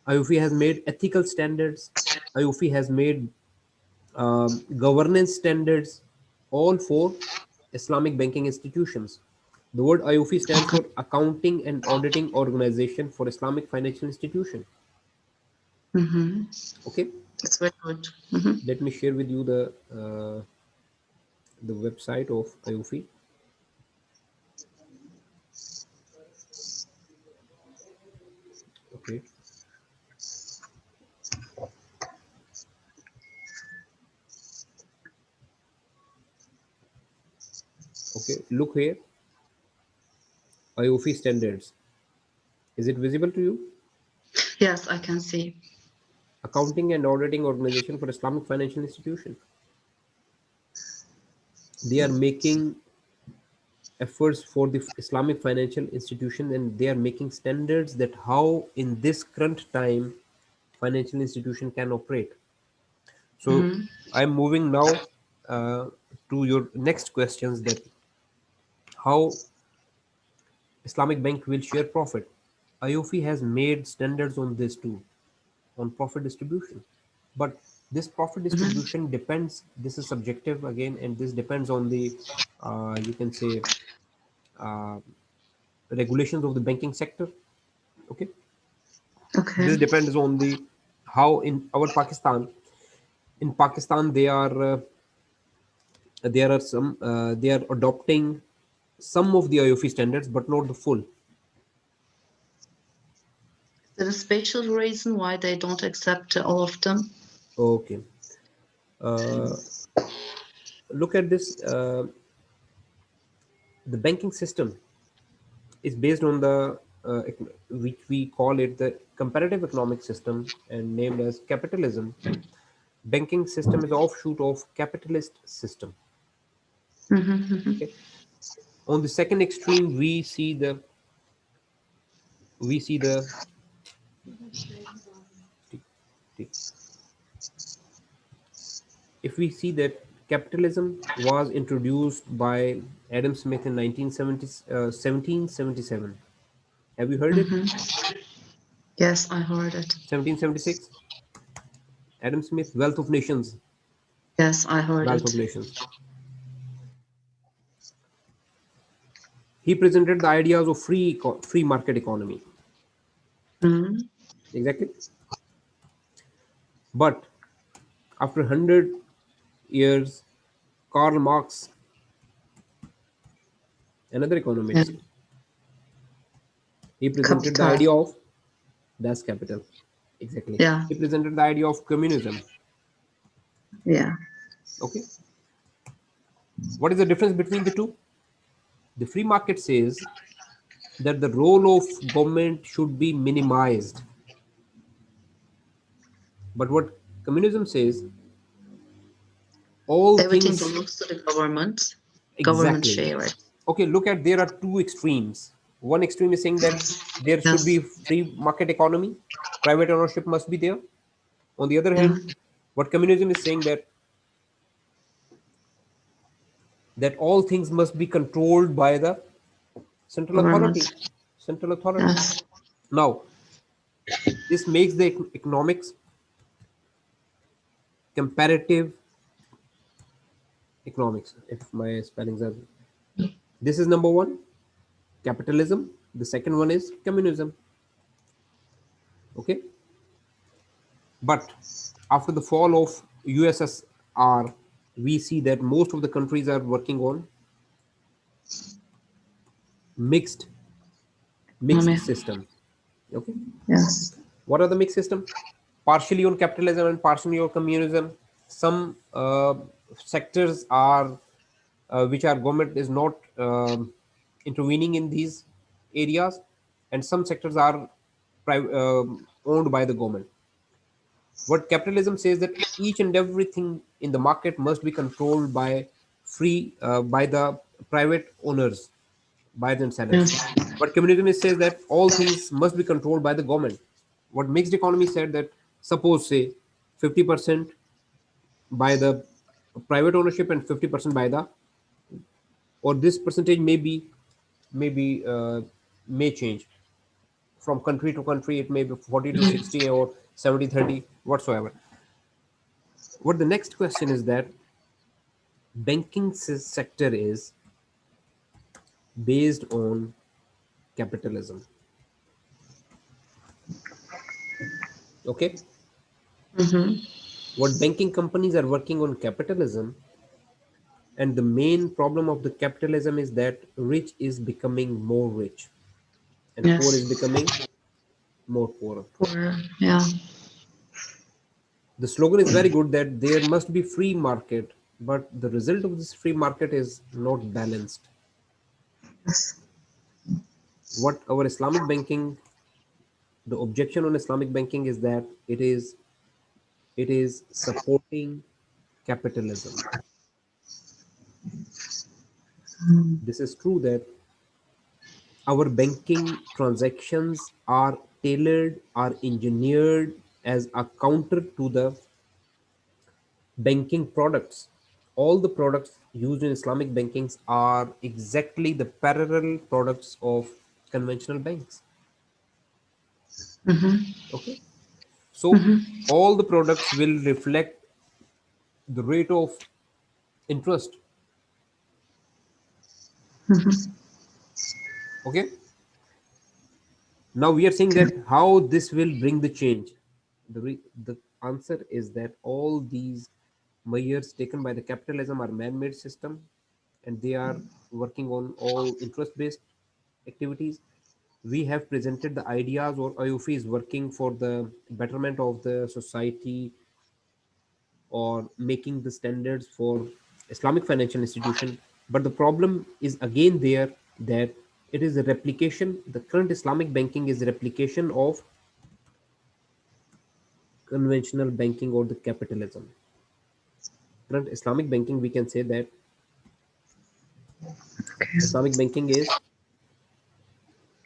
IOFI has made ethical standards. IOFI has made governance standards, all for Islamic banking institutions. The word IOFI stands Okay. for Accounting and Auditing Organization for Islamic Financial Institution. Mm-hmm. Okay, It's very good. Mm-hmm. let me share with you the website of IOFI. Okay, okay, look here, IOFI standards. Is it visible to you? Yes, I can see. Accounting and Auditing Organization for Islamic Financial Institution. They are making efforts for the Islamic financial institution, and they are making standards that how in this current time financial institution can operate. So Mm-hmm. I'm moving now to your next questions, that how Islamic Bank will share profit. IOFI has made standards on this too, on profit distribution. But this profit Mm-hmm. distribution depends, this is subjective again, and this depends on the, you can say, uh, regulations of the banking sector. Okay, Okay. this depends on the how in our Pakistan. In Pakistan, there are some they are adopting some of the IOFI standards, but not the full. Is there a special reason why they don't accept all of them? Okay, uh, look at this. The banking system is based on the which we call it the comparative economic system and named as capitalism. Banking system is offshoot of capitalist system. Mm-hmm. Mm-hmm. Okay, on the second extreme we see the if we see that capitalism was introduced by Adam Smith in 1777. Have you heard it? Mm-hmm. Yes, I heard it. 1776. Adam Smith, Wealth of Nations. Yes, I heard Wealth it. of Nations. He presented the ideas of free market economy. Mm-hmm. Exactly. But after 100 years, Karl Marx, another Yeah. economist, he presented the Capital. idea of Das Capital. Exactly. Yeah. He presented the idea of communism. Yeah. Okay. What is the difference between the two? The free market says that the role of government should be minimized. But what communism says, all Everything things belongs to the government. Government exactly. share it. Okay, look at there are two extremes. One extreme is saying that there should be Yes. free market economy, private ownership must be there. On the other Yeah. hand, what communism is saying that all things must be controlled by the central authority. Government. Central authority. Yes. Now, This makes the economics comparative economics, if my spellings are. This is number one, capitalism. The second one is communism. Okay, but after the fall of USSR, we see that most of the countries are working on mixed mixed Economy. systems. Okay, Yes. what are the mixed system? Partially on capitalism and partially on communism. Some sectors are which our government is not intervening in these areas, and some sectors are owned by the government. What capitalism says that each and everything in the market must be controlled by the private owners, buyers and sellers. Yes. But communism says that all things must be controlled by the government. What mixed economy said that, suppose say 50% by the private ownership and 50% by the, or this percentage maybe may change from country to country. It may be 40 to 60 or 70-30 whatsoever. What the next question is that banking sector is based on capitalism. Okay, Mm-hmm. what banking companies are working on capitalism, and the main problem of the capitalism is that rich is becoming more rich and poor is Yes. becoming more poor. For, yeah. The slogan is very good that there must be free market, but the result of this free market is not balanced. Yes. What our Islamic banking, the objection on Islamic banking is that it is supporting capitalism. This is true that our banking transactions are tailored, are engineered as a counter to the banking products. All the products used in Islamic bankings are exactly the parallel products of conventional banks. Mm-hmm. Okay, so all the products will reflect the rate of interest. Okay, now we are saying that how this will bring the change. The answer is that all these measures taken by the capitalism are man-made system, and they are working on all interest-based activities. We have presented the ideas, or IOF is working for the betterment of the society or making the standards for Islamic financial institution. But the problem is again there that it is a replication. The current Islamic banking is a replication of conventional banking or the capitalism. Current Islamic banking, we can say that Islamic banking is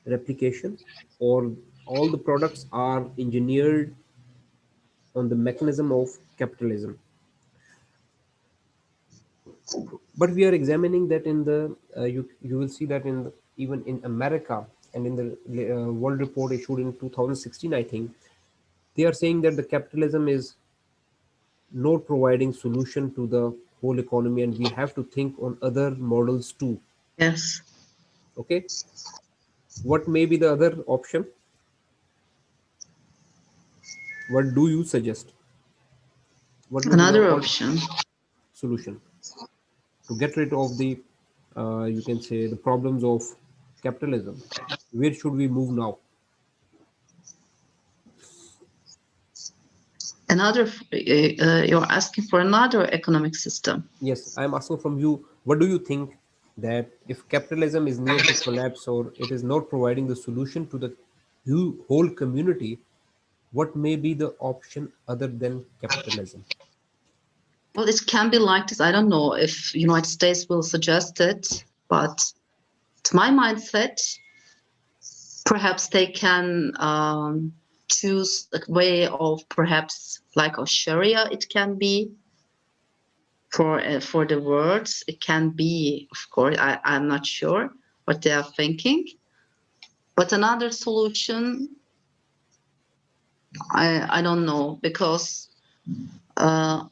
replication, or all the products are engineered on the mechanism of capitalism. But we are examining that in the you will see that in even in America and in the world report issued in 2016, I think they are saying that the capitalism is not providing solution to the whole economy, and we have to think on other models too. Yes. Okay, what may be the other option? What do you suggest? What may be the Another option. solution to get rid of the you can say the problems of capitalism? Where should we move now? Another. You're asking for another economic system. Yes, I'm asking from you, what do you think that if capitalism is near to collapse or it is not providing the solution to the whole community, what may be the option other than capitalism? Well, it can be like this. I don't know if United States will suggest it, but to my mindset, perhaps they can choose a way of perhaps like a Sharia. It can be for the words. It can be, of course. I'm not sure what they are thinking. But another solution I don't know because uh,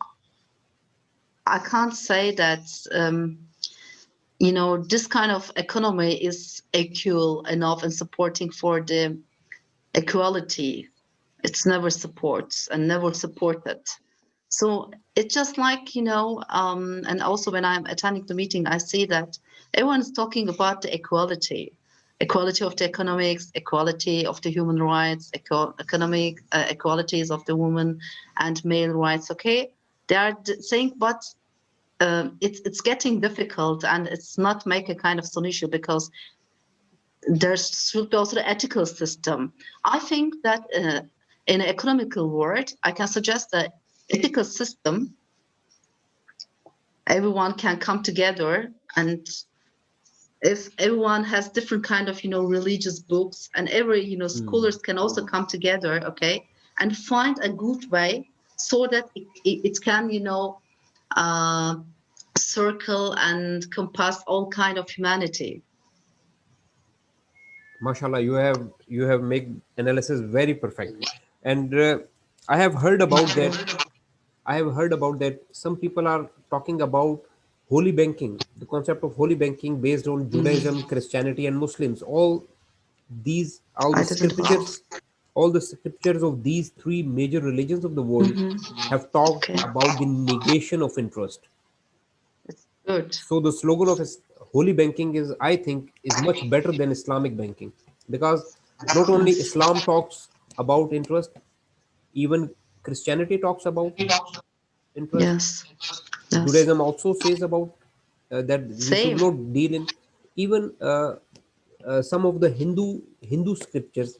I can't say that this kind of economy is equal enough and supporting for the equality. It's never supports and never supported. So it's just like, and also when I'm attending the meeting, I see that everyone's talking about the equality of the economics, equality of the human rights, economic equalities of the woman and male rights. Okay, they are saying, but it's getting difficult and it's not make a kind of solution because there should be also the ethical system. I think that in an economical world, I can suggest that ethical system, everyone can come together, and if everyone has different kind of religious books, and every Hmm. scholars can also come together, okay, and find a good way so that it can uh, circle and compass all kind of humanity. Mashallah, you have made analysis very perfect, and I have heard about that. I have heard about that. Some people are talking about holy banking, the concept of holy banking based on Judaism, Christianity, and Muslims. These, all I the didn't know. scriptures, all the scriptures of these three major religions of the world have talked Okay, about the negation of interest. it's good. So the slogan of holy banking is, I think, is much better than Islamic banking, because not only Yes, Islam talks about interest, even Christianity talks about interest. yes, yes. Judaism also says about that we should Same. not deal in, even some of the Hindu scriptures.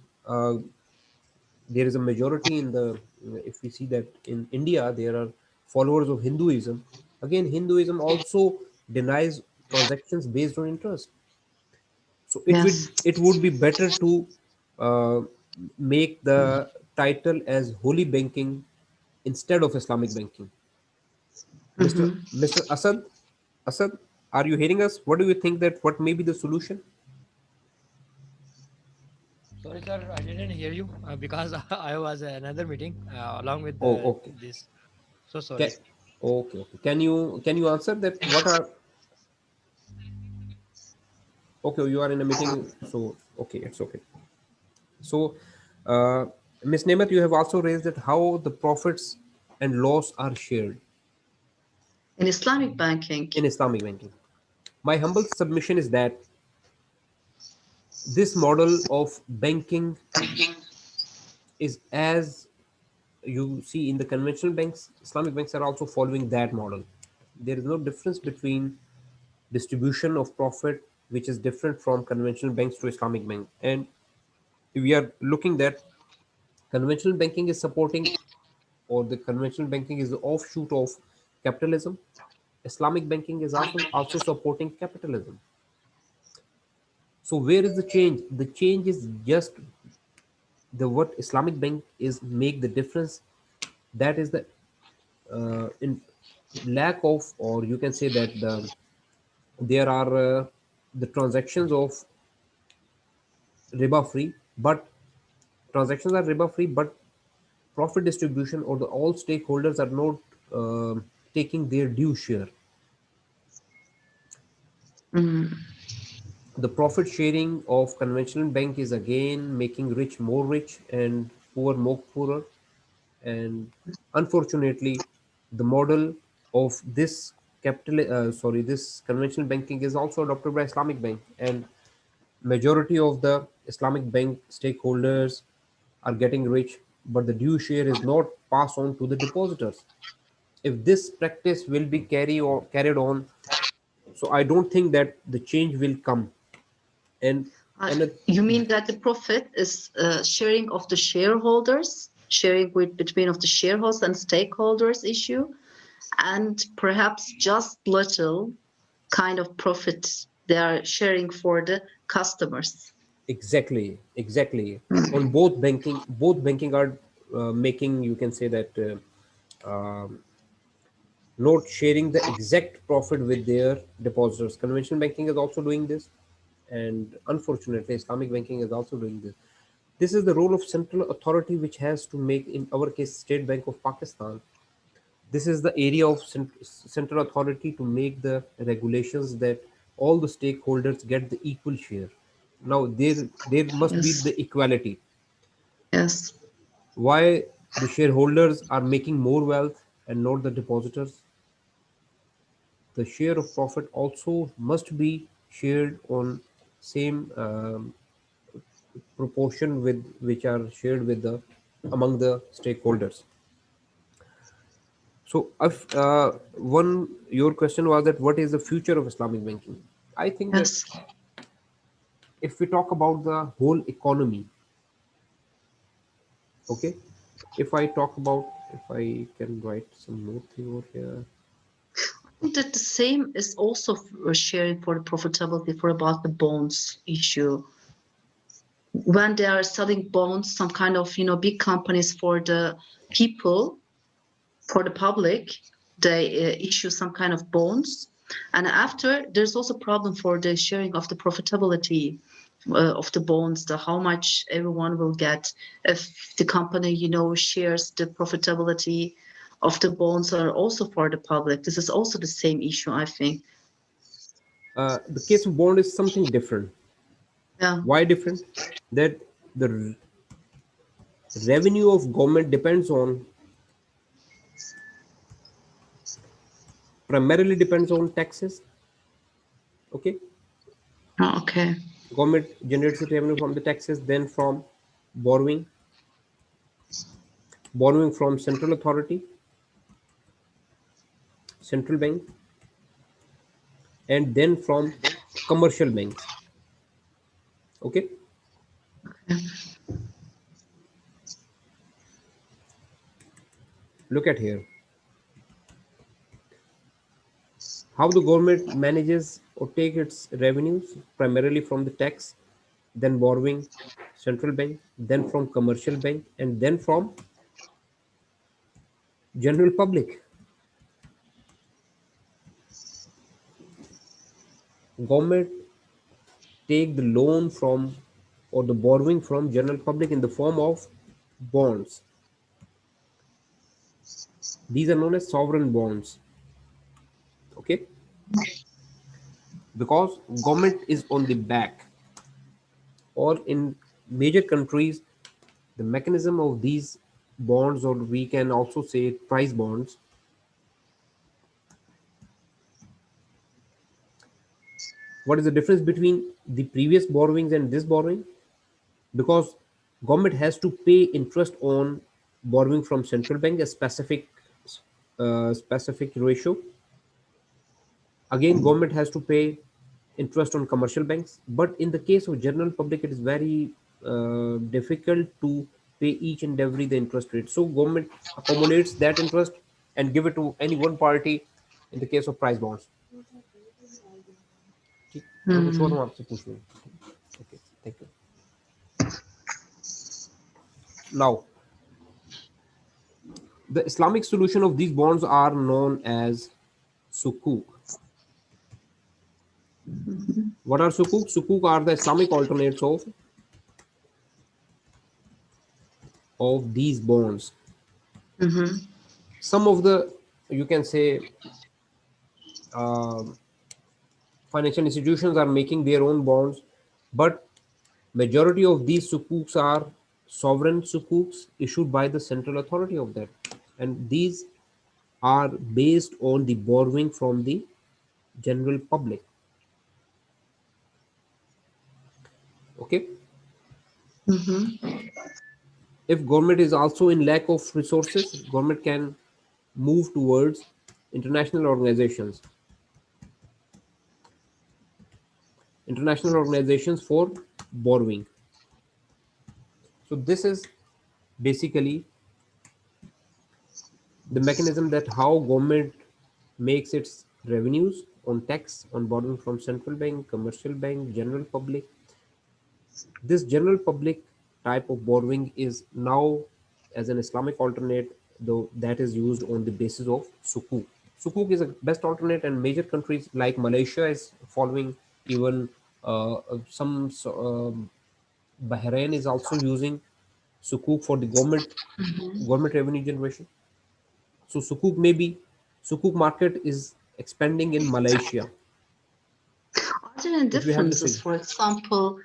There is a majority in the, if we see that in India there are followers of Hinduism. Again, Hinduism also denies transactions based on interest. So Yes. it would be better to uh, make the title as holy banking instead of Islamic banking. Mr. Hmm. Mr. Asad, are you hearing us? What do you think that what may be the solution? Sorry, sir, I didn't hear you because I was at another meeting along with Oh, okay. this. So Can, sorry. okay, okay. Can you answer that? What are, okay? You are in a meeting, so okay, it's okay. So, uh, Ms. Nemat, you have also raised that how the profits and loss are shared In Islamic banking, in Islamic banking. My humble submission is that this model of banking is, as you see in the conventional banks, Islamic banks are also following that model. There is no difference between distribution of profit, which is different from conventional banks to Islamic bank. And we are looking that conventional banking is supporting, or the conventional banking is the offshoot of capitalism. Islamic banking is also supporting capitalism. So where is the change? The change is just the what Islamic bank is make the difference. That is the in lack of, or you can say that there are the transactions of riba free, but transactions are riba free, but profit distribution or the all stakeholders are not taking their due share. mm, The profit sharing of conventional bank is again making rich more rich and poor more poorer. And unfortunately, the model of this this conventional banking is also adopted by Islamic bank, and majority of the Islamic bank stakeholders are getting rich, but the due share is not passed on to the depositors. If this practice will be carried on, so I don't think that the change will come. And and you mean that the profit is sharing of the shareholders, sharing with between of the shareholders and stakeholders issue, and perhaps just little kind of profit they are sharing for the customers. exactly, exactly. On Mm. both banking are making, you can say that not sharing the exact profit with their depositors. Conventional banking is also doing this, and unfortunately, Islamic banking is also doing this. This is the role of central authority, which has to make, in our case, State Bank of Pakistan. This is the area of central authority to make the regulations that all the stakeholders get the equal share. Now there must be Yes. the equality. Yes. Why the shareholders are making more wealth and not the depositors? The share of profit also must be shared on same proportion with which are shared with the among the stakeholders. So, if one your question was that what is the future of Islamic banking? I think that Yes. if we talk about the whole economy, okay, if I talk about, if I can write some more thing over here. I think that the same is also sharing for the profitability for about the bonds issue. When they are selling bonds, some kind of big companies for the people, for the public, they issue some kind of bonds, and after there's also problem for the sharing of the profitability of the bonds, the how much everyone will get if the company shares the profitability of the bonds are also for the public. This is also the same issue, I think. The case of bond is something different. Yeah. Why different? That the revenue of government primarily depends on taxes. Okay, Oh, okay. government generates the revenue from the taxes, then from borrowing, borrowing from central authority, central bank, and then from commercial banks. Okay, look at here how the government manages or take its revenues primarily from the tax, then borrowing, central bank, then from commercial bank, and then from general public. Government take the loan from or the borrowing from general public in the form of bonds. These are known as sovereign bonds. Okay, because government is on the back, or in major countries the mechanism of these bonds, or we can also say price bonds. What is the difference between the previous borrowings and this borrowing? Because government has to pay interest on borrowing from central bank, a specific ratio. Again, government has to pay interest on commercial banks, but in the case of general public it is very difficult to pay each and every the interest rate, so government accommodates that interest and give it to any one party in the case of price bonds. ठीक, मैं कुछ और Hmm. हूँ आपसे पूछ लूँ. Okay, thank you. Now, the Islamic solution of these bonds are known as sukuk. What are sukuk? Sukuk are the Islamic alternates of these bonds. Mm-hmm. Some of the, you can say, um financial institutions are making their own bonds, but majority of these sukuks are sovereign sukuks issued by the central authority of that, and these are based on the borrowing from the general public. Okay, Mm-hmm. if government is also in lack of resources, government can move towards international organizations, international organizations for borrowing. So this is basically the mechanism that how government makes its revenues on tax on borrowing from central bank, commercial bank, general public. This general public type of borrowing is now as an Islamic alternate, though that is used on the basis of sukuk. Sukuk is a best alternate, and major countries like Malaysia is following, even some Bahrain is also using sukuk for the government revenue generation. So sukuk market is expanding in Malaysia. Are there any If you have the differences, figure. for example,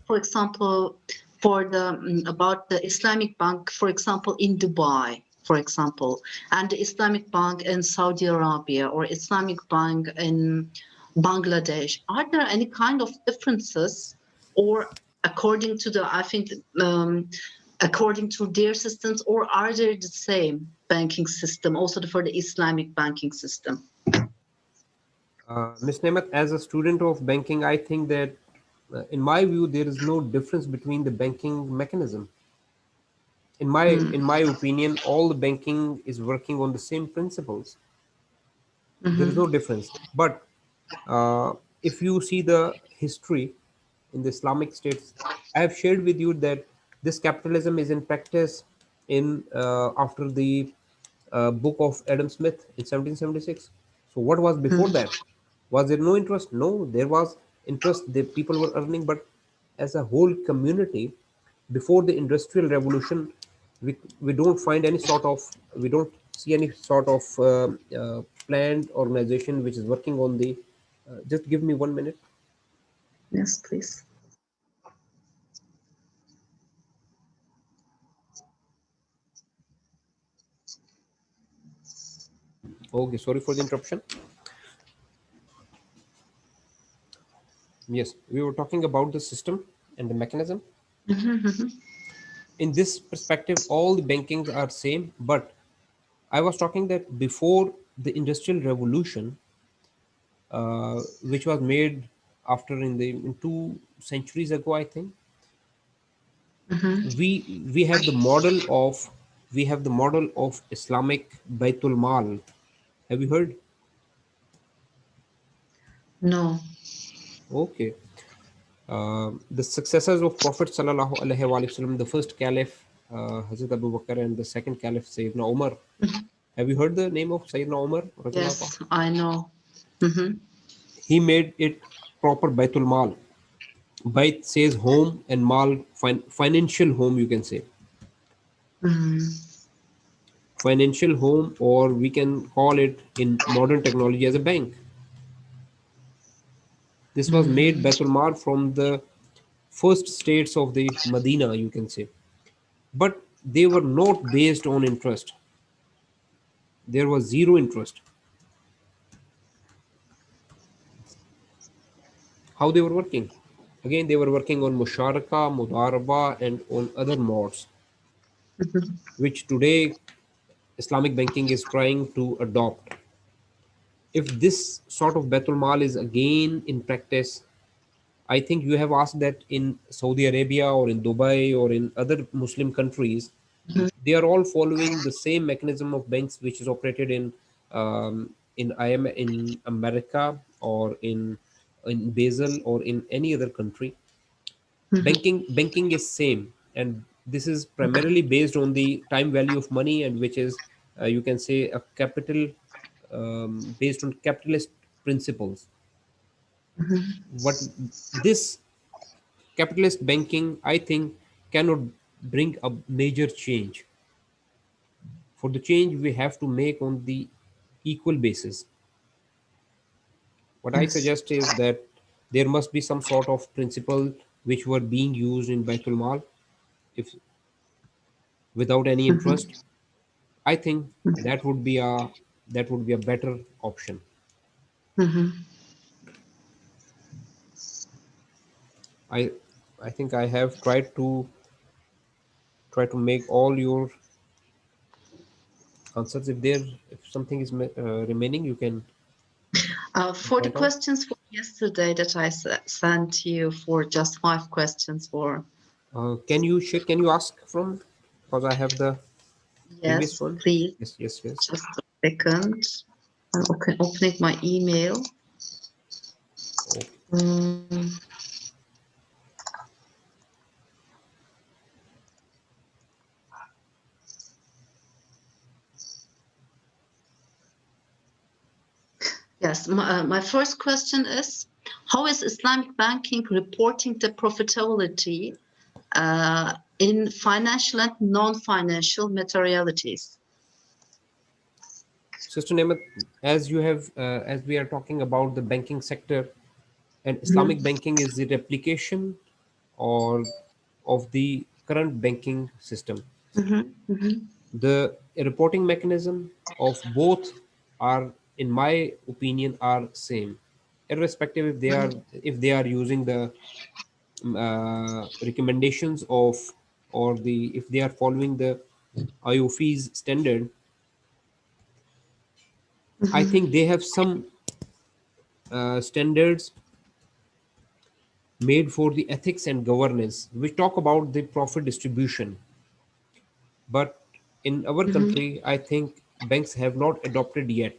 for example, for the about the Islamic Bank, for example, in Dubai, for example, and the Islamic Bank in Saudi Arabia or Islamic Bank in Bangladesh? Are there any kind of differences, or according to the, I think, according to their systems, or are they the same banking system also for the Islamic banking system? Ms. Nemat, as a student of banking, I think that, in my view, there is no difference between the banking mechanism. In my opinion, all the banking is working on the same principles. There is Mm-hmm. no difference. But if you see the history in the Islamic states, I have shared with you that this capitalism is in practice in after the book of Adam Smith in 1776. So what was before that? Was there no interest? No, there was interest. The people were earning, but as a whole community, before the industrial revolution, we don't find any sort of, we don't see any sort of planned organization which is working on the. Just give me 1 minute. Yes, please. Okay, sorry for the interruption. Yes, we were talking about the system and the mechanism. Mm-hmm. In this perspective, all the bankings are same, but I was talking that before the industrial revolution, which was made after in 2 centuries ago, I think, Mm-hmm. we have the model of, Islamic Baitul Mal. Have you heard? No. Okay. The successors of Prophet Sallallahu Alaihi Wasallam, the first Caliph, Hazrat Abu Bakr, and the second Caliph, Sayyidina Umar. Have you heard the name of Sayyidina Umar? Radiallahu Yes, anhu? I know. Mm-hmm. He made it proper Baitul Mal. Bait says home, and Mal, financial home, you can say. Mm-hmm. Financial home, or we can call it in modern technology as a bank. This was made Mm-hmm. Baitul Mal from the first states of the Medina, you can say. But they were not based on interest. There was zero interest. How they were working? Again, they were working on Musharaka, Mudaraba, and on other modes, Mm-hmm. which today Islamic banking is trying to adopt. If this sort of Betul Mal is again in practice, I think you have asked that in Saudi Arabia or in Dubai or in other Muslim countries, they are all following the same mechanism of banks which is operated in America or in Basel or in any other country. Banking is same, and this is primarily based on the time value of money, and which is, you can say, a capital, based on capitalist principles. What this capitalist banking, I think, cannot bring a major change. For the change, we have to make on the equal basis. What I Yes. suggest is that there must be some sort of principle which were being used in Baitul Mal, if without any Mm-hmm. interest. I think that would be a better option. Mm-hmm. I I think I have tried to make all your answers. If something is remaining, you can For the point out. questions for yesterday that I sent you for just 5 questions for. Can you ask from, because I have the previous Yes, one. please. Yes, yes, yes. Just a second. I'm opening my email. Okay. Mm, yes, my first question is, How is Islamic banking reporting the profitability in financial and non-financial materialities? Sister Nemat, as you have, as we are talking about the banking sector, and Mhm, Islamic banking is the replication or of the current banking system. mhm, mhm, The reporting mechanism of both are, in my opinion, are same, irrespective if they are using the recommendations of, or the if they are following the IOF's standard. I mhm, think they have some standards made for the ethics and governance, which talk about the profit distribution. But in our mhm. country, I think banks have not adopted yet.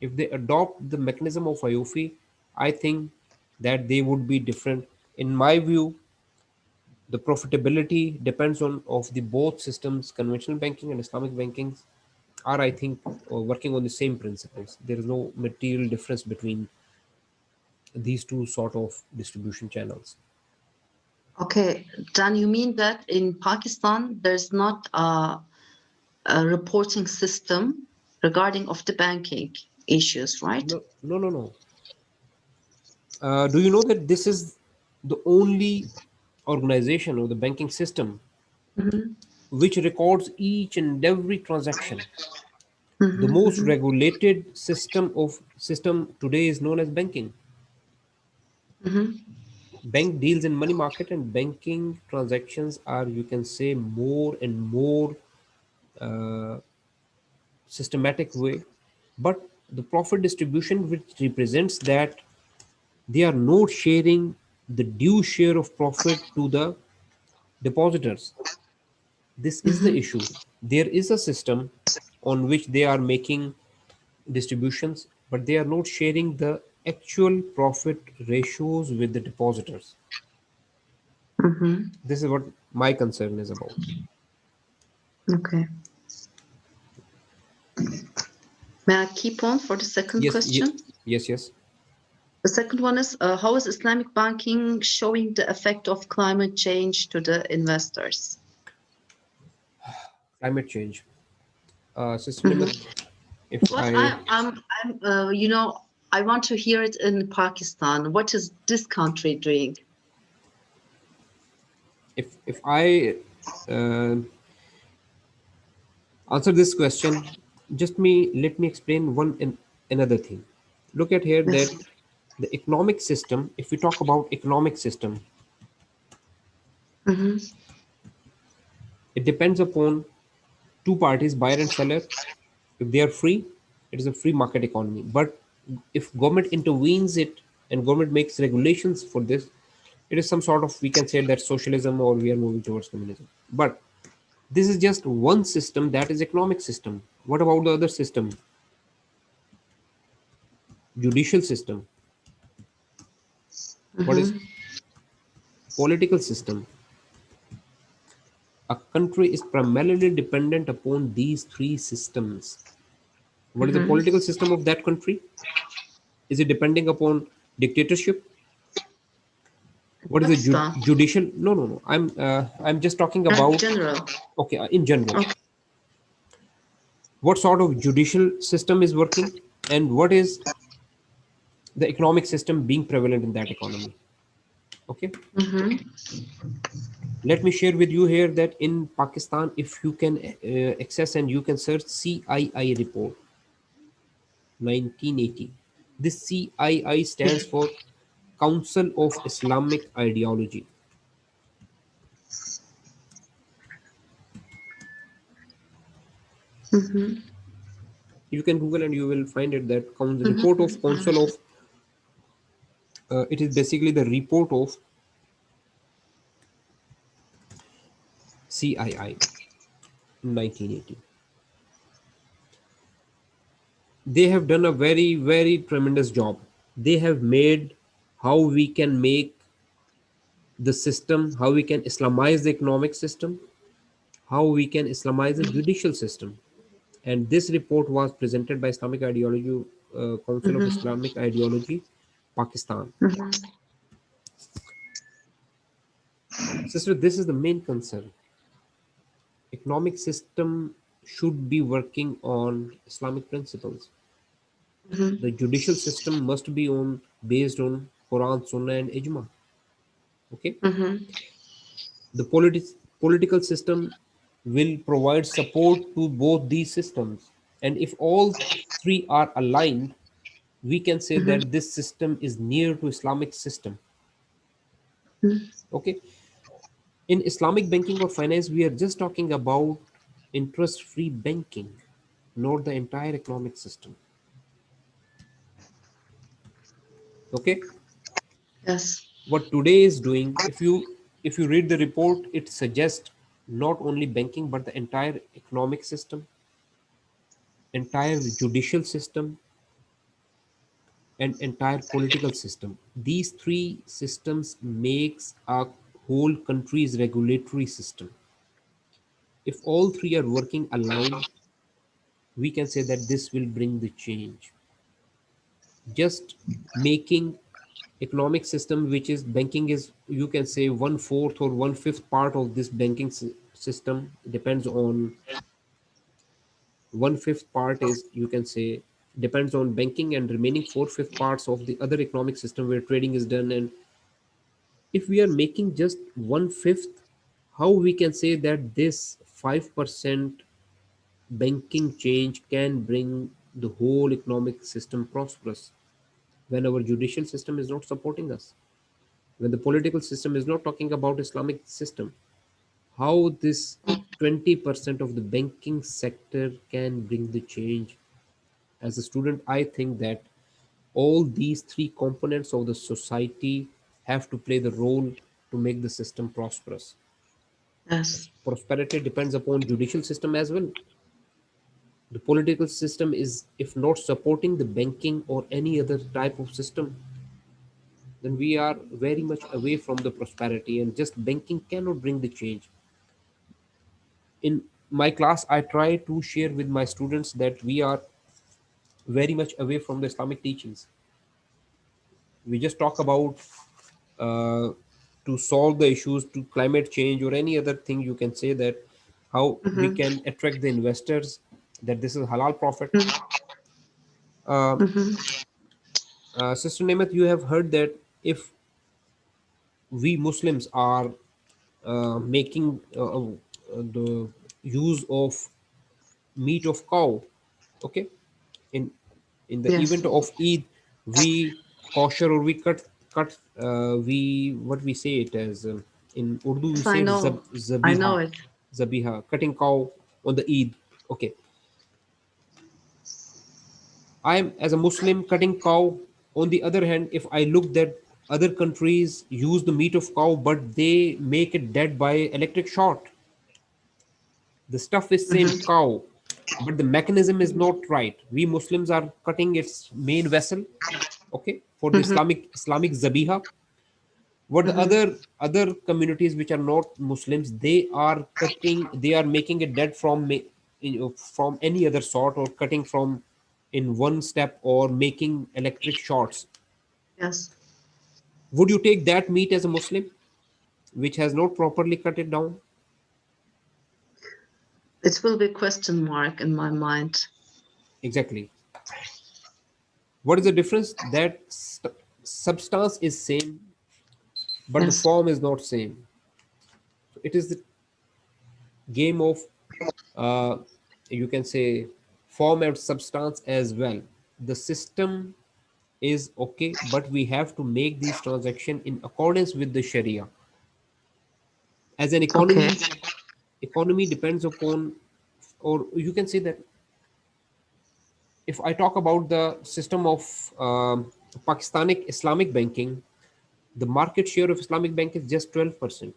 If they adopt the mechanism of IOFI, I think that they would be different. In my view, the profitability depends on of the both systems, conventional banking and Islamic banking are, I think, working on the same principles. There is no material difference between these two sort of distribution channels. Okay, Dan, you mean that in Pakistan there's not a reporting system regarding of the banking issues, right? No, no, no, no. Do you know that this is the only organization or the banking system Mhm, which records each and every transaction? The mhm, most mhm, regulated system today is known as banking. mhm, Bank deals in money market, and banking transactions are, you can say, more and more uh, systematic way. But the profit distribution, which represents that they are not sharing the due share of profit to the depositors. This is the mhm, issue. There is a system on which they are making distributions, but they are not sharing the actual profit ratios with the depositors. mhm. This is what my concern is about. Okay. May I keep on for the second Yes, question? yes, yes. The second one is how is Islamic banking showing the effect of climate change to the investors? Climate change. Sister Nimat, Mhm. if But I, I want to hear it in Pakistan. What is this country doing? if I uh, answer this question, just me let me explain another thing. Look at here that Yes. the economic system. If we talk about economic system, Mhm, it depends upon two parties, buyer and seller. If they are free, it is a free market economy. But if government intervenes it and government makes regulations for this, it is some sort of, we can say that socialism, or we are moving towards communism. But this is just one system, that is economic system. What about the other system? Judicial system. What is mhm, political system? A country is primarily dependent upon these three systems. What is the mhm. political system of that country? Is it depending upon dictatorship? What is the Pakistan, judicial? No, no, no. I'm just talking in about, general. okay, in general. Okay. What sort of judicial system is working, and what is the economic system being prevalent in that economy? Okay, Mhm, let me share with you here that in Pakistan, if you can access and you can search CII report 1980. This CII stands for Council of Islamic Ideology. mhm, You can Google and you will find it, that mhm, report of mhm, Council of, it is basically the report of CII in 1980. They have done a very, very tremendous job. They have made how we can make the system, how we can Islamize the economic system, how we can Islamize the judicial system. And this report was presented by Islamic Ideology, Council of mhm, Islamic Ideology, Pakistan. Mhm. Sister, this is the main concern. Economic system should be working on Islamic principles. Mhm. The judicial system must be on based on Quran, Sunnah, and Ijma. Okay, Mhm. the political system will provide support to both these systems, and if all three are aligned, we can say Mhm. that this system is near to Islamic system. Mhm. Okay, in Islamic banking or finance, we are just talking about interest-free banking, not the entire economic system. Okay, Yes. what today is doing, if you read the report, it suggests not only banking but the entire economic system, entire judicial system, and entire political system. These three systems makes a whole country's regulatory system. If all three are working aligned, we can say that this will bring the change. Just making economic system, which is banking, is, you can say, one fourth or one fifth part of this banking system, depends on one fifth part is, you can say, depends on banking, and remaining four fifth parts of the other economic system where trading is done. And if we are making just one fifth, how we can say that this 5% banking change can bring the whole economic system prosperous, when our judicial system is not supporting us, when the political system is not talking about Islamic system? How this 20% of the banking sector can bring the change? As a student, I think that all these three components of the society have to play the role to make the system prosperous. Yes. Prosperity depends upon judicial system as well. The political system is, if not supporting the banking or any other type of system, then we are very much away from the prosperity, and just banking cannot bring the change. In my class, I try to share with my students that we are very much away from the Islamic teachings. We just talk about uh, to solve the issues to climate change or any other thing, you can say that how we Mhm. can attract the investors, that this is halal profit. Mhm. uh, Mhm. Sister Nemat, you have heard that if we Muslims are making the use of meat of cow, okay, in the Yes. event of Eid, we kosher, or we cut we, what we say it as, in Urdu we Yes, say I it know. I zabiha, know it. cutting cow on the Eid. Okay, I am, as a Muslim, cutting cow. On the other hand, if I look that other countries use the meat of cow, but they make it dead by electric short. The stuff is same Mhm. cow, but the mechanism is not right. We Muslims are cutting its main vessel, okay, for the Mhm. Islamic zabiha. What the Mhm. other communities which are not Muslims, they are cutting, they are making it dead from from any other sort, or cutting from in one step, or making electric shots. Yes. Would you take that meat as a Muslim, which has not properly cut it down? It will be a question mark in my mind. Exactly. What is the difference? That substance is same, but the Yes. form is not same. So it is the game of, uh, you can say, form and substance as well. The system is okay, but we have to make these transactions in accordance with the Sharia. As an Okay. economy depends upon, or you can say that, if I talk about the system of Pakistani Islamic banking, the market share of Islamic bank is just 12%.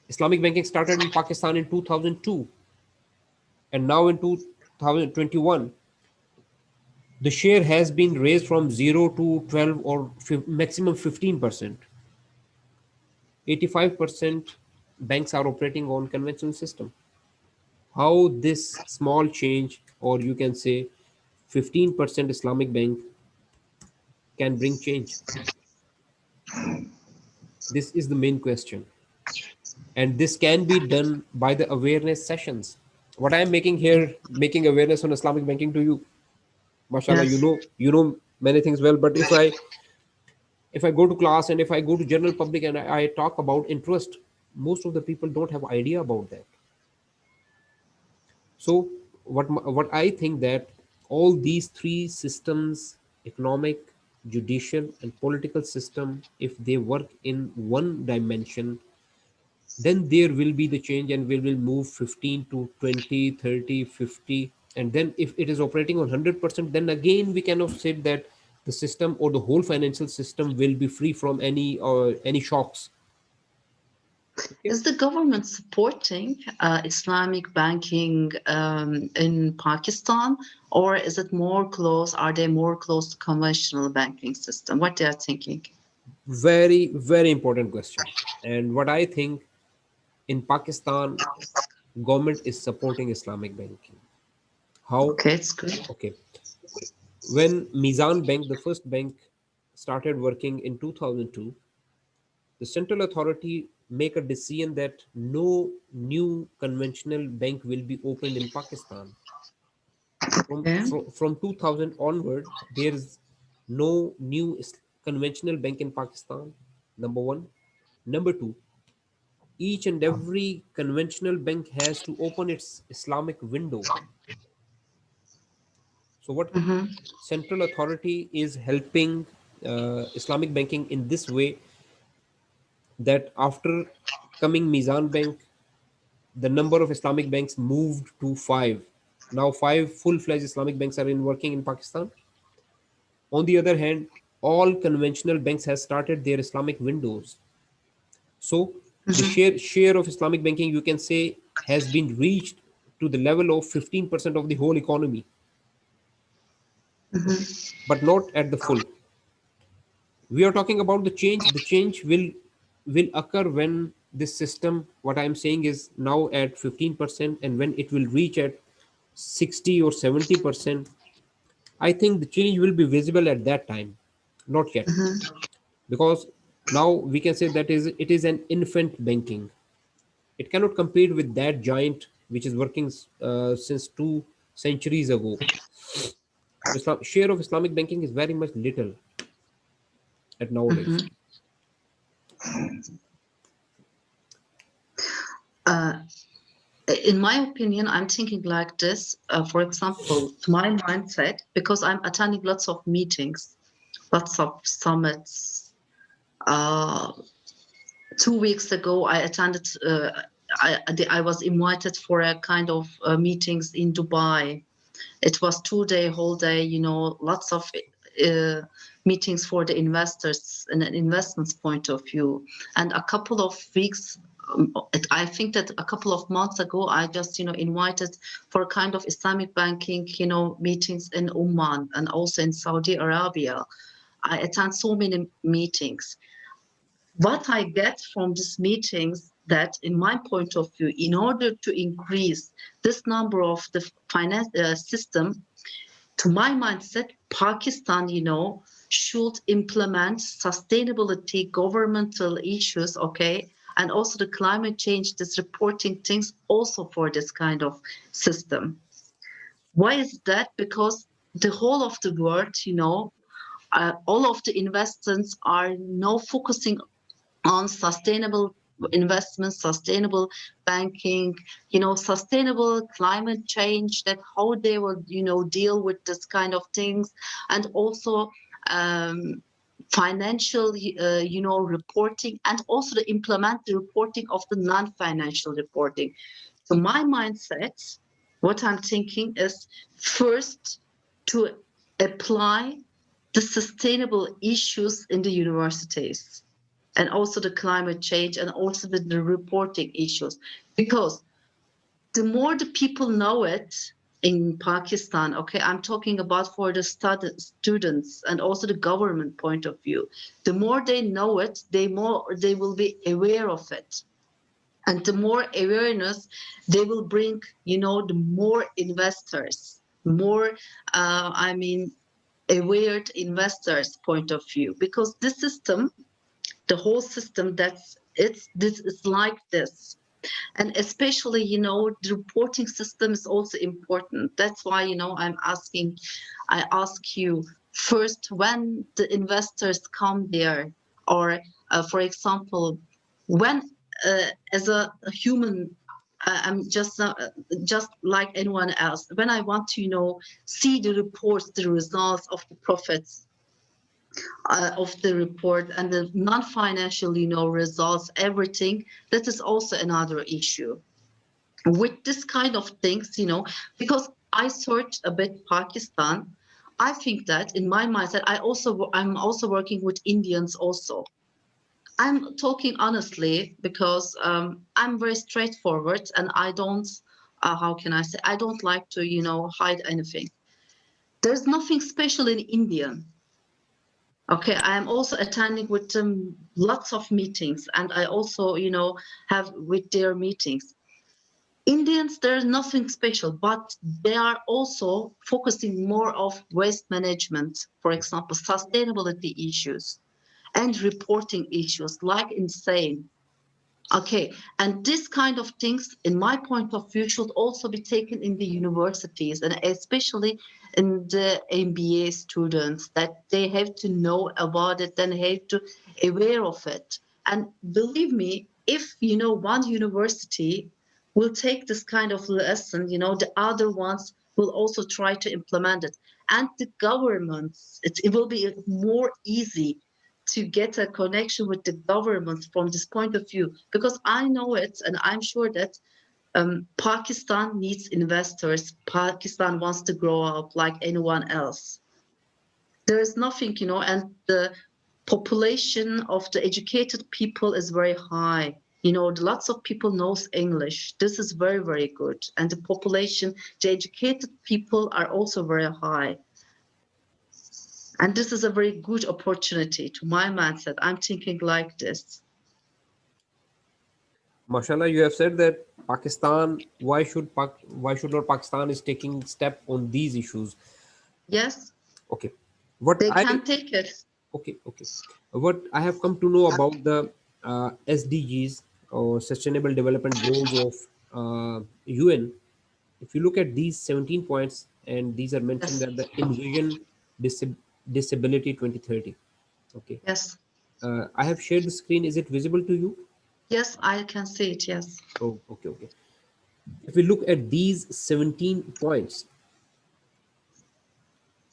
Islamic banking started in Pakistan in 2002, and now in 2021, the share has been raised from 0 to 12, or maximum 15%. 85% banks are operating on conventional system. How this small change, or you can say 15% Islamic bank, can bring change? This is the main question. And this can be done by the awareness sessions. What I am making here, making awareness on Islamic banking to you, mashallah, Yes. you know many things well. But if I go to class and if I go to general public and I talk about interest, most of the people don't have idea about that. So what I think that all these three systems, economic, judicial, and political system, if they work in one dimension, then there will be the change, and we will move 15 to 20, 30, 50. And then if it is operating on 100%, then again we cannot say that the system or the whole financial system will be free from any shocks. Okay. Is the government supporting Islamic banking in Pakistan, or is it more close? Are they more close to conventional banking system? What they are thinking? Very, very important question. And what I think, in Pakistan, government is supporting Islamic banking. How? Okay, it's good. Okay. When Mizan Bank, the first bank, started working in 2002, the central authority make a decision that no new conventional bank will be opened in Pakistan. Okay. From 2000 onward, there is no new conventional bank in Pakistan. Number one. Number two, each and every conventional bank has to open its Islamic window. So what Mm-hmm. central authority is helping Islamic banking in this way, that after coming Mizan Bank, the number of Islamic banks moved to five. Now five full-fledged Islamic banks are in working in Pakistan. On the other hand, all conventional banks have started their Islamic windows. So the Mm-hmm. share of Islamic banking, you can say, has been reached to the level of 15% of the whole economy, okay, Mm-hmm. but not at the full. We are talking about the change. The change will occur when this system, what I am saying, is now at 15%, and when it will reach at 60 or 70%, I think the change will be visible at that time. Not yet, Mm-hmm. because now we can say that is it is an infant banking. It cannot compete with that giant which is working since 2 centuries ago. Share of Islamic banking is very much little at nowadays. Mm-hmm. Uh, in my opinion, I'm thinking like this. For example, to my mindset, because I'm attending lots of meetings, lots of summits. Uh, 2 weeks ago, I attended. I was invited for a kind of meetings in Dubai. It was 2 day, whole day. Lots of uh, meetings for the investors and an investments point of view. And a couple of weeks, I think that a couple of months ago, I just invited for a kind of Islamic banking meetings in Oman and also in Saudi Arabia. I attend so many meetings. What I get from these meetings, that in my point of view, in order to increase this number of the finance system, to my mindset, Pakistan, should implement sustainability, governmental issues, okay, and also the climate change, this reporting things also for this kind of system. Why is that? Because the whole of the world, all of the investments are now focusing on sustainable investments, sustainable banking, sustainable climate change, that how they will, deal with this kind of things, and also um, financial, reporting, and also to implement the reporting of the non-financial reporting. So my mindset, what I'm thinking is first to apply the sustainable issues in the universities, and also the climate change, and also the reporting issues. Because the more the people know it in Pakistan, okay, I'm talking about for the students and also the government point of view, the more they know it, they will be aware of it. And the more awareness they will bring, the more investors, more, I mean, aware investors' point of view, because this system, the whole system, this is like this. And especially, the reporting system is also important. That's why, I ask you first, when the investors come there, or for example, when as a human, I'm just like anyone else, when I want to, see the reports, the results of the profits of the report, and the non-financial, results, everything, that is also another issue with this kind of things, because I searched a bit Pakistan. I think that in my mindset, I'm also working with Indians also. I'm talking honestly because I'm very straightforward, and I don't, how can I say, I don't like to, hide anything. There's nothing special in Indian. Okay, I am also attending with them lots of meetings, and I also, have with their meetings. Indians, there's nothing special, but they are also focusing more of waste management, for example, sustainability issues and reporting issues like insane. Okay, and this kind of things, in my point of view, should also be taken in the universities, and especially in the MBA students, that they have to know about it and have to aware of it. And believe me, if one university will take this kind of lesson, the other ones will also try to implement it. And the governments, it will be more easy to get a connection with the government from this point of view, because I know it, and I'm sure that Pakistan needs investors. Pakistan wants to grow up like anyone else. There is nothing, and the population of the educated people is very high. Lots of people knows English. This is very, very good. And the population, the educated people are also very high. And this is a very good opportunity to my mindset. I'm thinking like this. Mashallah, you have said that Pakistan. Why should not Pakistan is taking step on these issues? Yes, Okay, what they I can take it. okay, what I have come to know about the SDGs, or Sustainable Development Goals of UN. If you look at these 17 points, and these are mentioned Yes, that the Envision Disability 2030. Okay, yes, I have shared the screen. Is it visible to you? yes, I can see it. Yes, Oh, okay, okay. If we look at these 17 points: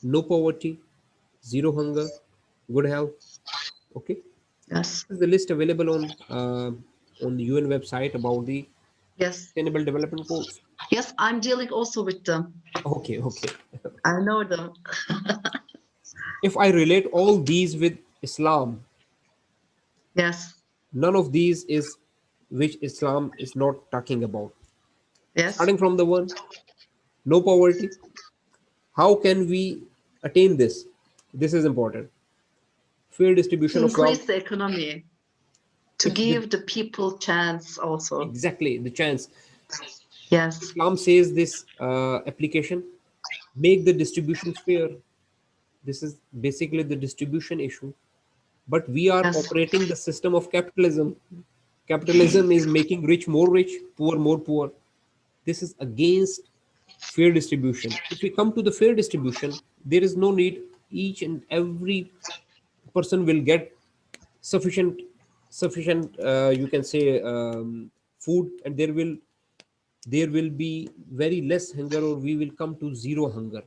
no poverty, zero hunger, good health. Okay, yes, this is the list available on the UN website about the yes, Sustainable Development Goals. yes. I'm dealing also with them. Okay, okay. I know them. If I relate all these with Islam, Yes, none of these is which Islam is not talking about. yes. Starting from the one, no poverty. How can we attain this? This is important. Fair To distribution of wealth. increase the economy, to If the give the people chance also. exactly the chance. Yes, Islam says this application, make the distribution fair. This is basically the distribution issue. But we are yes, operating the system of capitalism. Capitalism is making rich more rich, poor more poor. This is against fair distribution. If we come to the fair distribution, there is no need each and every person will get sufficient you can say food, and there will be very less hunger, or we will come to zero hunger.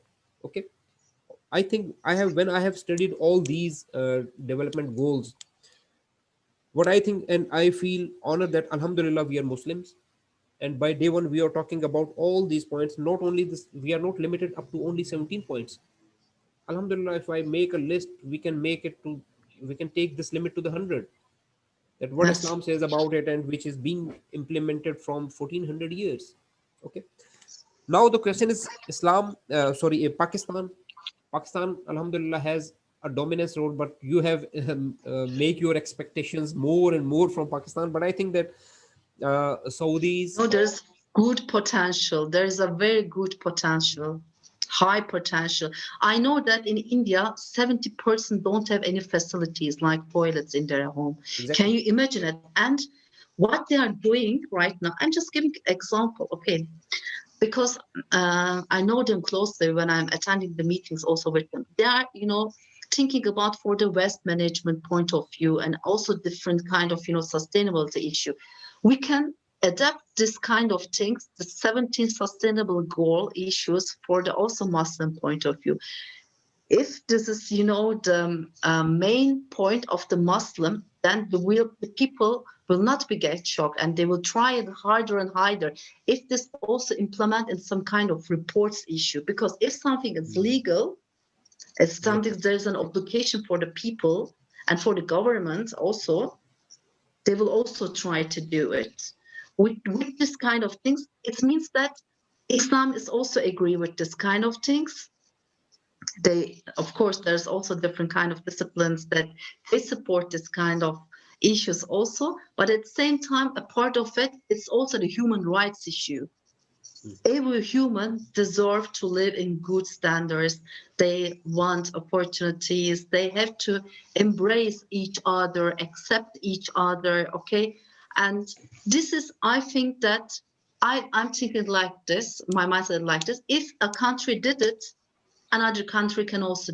Okay, I think I have when I have studied all these development goals, what I think, and I feel honored that Alhamdulillah we are Muslims, and by day one we are talking about all these points. Not only this, we are not limited up to only 17 points. Alhamdulillah, if I make a list, we can take this limit to the 100. That what yes. Islam says about it, and which is being implemented from 1400 years. Okay. Now the question is Islam, Pakistan, Alhamdulillah, has a dominance role, but you have make your expectations more and more from Pakistan. But I think that Saudis, No, there's good potential. There is a very good potential. high potential. I know that in India, 70% don't have any facilities like toilets in their home. Can Exactly. you imagine it? And what they are doing right now, I'm just giving example, okay? Because I know them closely when I'm attending the meetings also with them. They are, thinking about for the waste management point of view and also different kind of, sustainability issue. We can adapt this kind of things, the 17 sustainable goal issues for the also Muslim point of view. If this is, the main point of the Muslim, then the people will not be get shocked and they will try it harder and harder. If this also implement in some kind of reports issue, because if something is Mm. legal, it's something Exactly. there's an obligation for the people and for the government also, they will also try to do it. With this kind of things, it means that Islam is also agree with this kind of things. They, of course, there's also different kind of disciplines that they support this kind of issues also, but at the same time a part of it is also the human rights issue. Mm. Every human deserves to live in good standards. They want opportunities. They have to embrace each other, accept each other, okay? And this is, I think that I'm thinking like this, my mindset like this. If a country did it, another country can also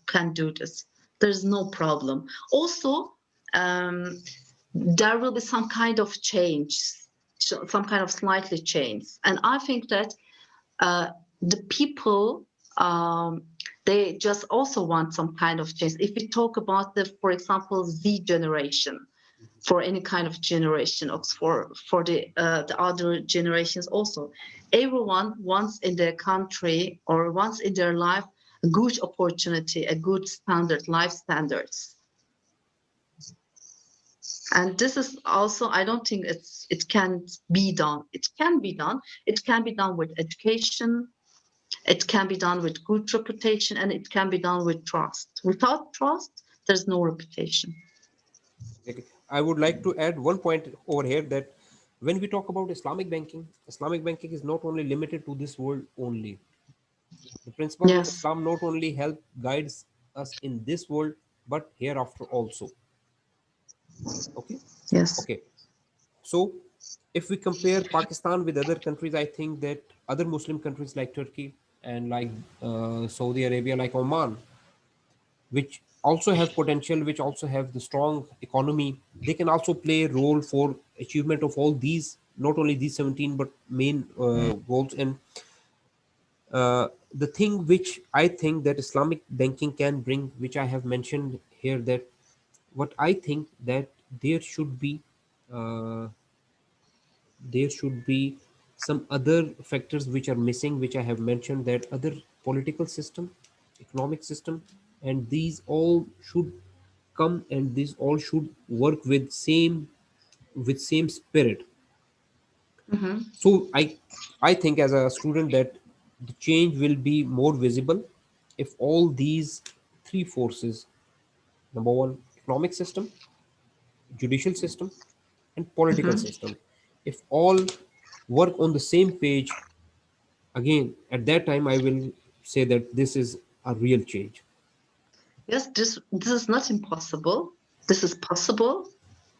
can do this. There's no problem. Also, um, there will be some kind of change, some kind of slightly change, and I think that uh, the people they just also want some kind of change. If we talk about the, for example, Z generation, for any kind of generation or for the other generations also. Everyone wants in their country or wants in their life a good opportunity, a good standard, life standards. And this is also, I don't think it can be done. It can be done. It can be done with education. It can be done with good reputation, and it can be done with trust. Without trust, there's no reputation. Exactly. I would like to add one point over here that when we talk about Islamic banking is not only limited to this world only. The principles of Yes. Islam not only help guides us in this world but hereafter also. Okay. Yes. Okay. So if we compare Pakistan with other countries, I think that other Muslim countries like Turkey and like Saudi Arabia, like Oman, which also have potential, which also have the strong economy, they can also play a role for achievement of all these, not only these 17 but main goals. And the thing which I think that Islamic banking can bring, which I have mentioned here, that what I think that there should be uh, there should be some other factors which are missing, which I have mentioned, that other political system, economic system, and these all should come and these all should work with same spirit. Mm-hmm. So I think as a student that the change will be more visible if all these three forces, number one, economic system, judicial system, and political Mm-hmm. system, if all work on the same page, again at that time I will say that this is a real change. Yes, this is not impossible. This is possible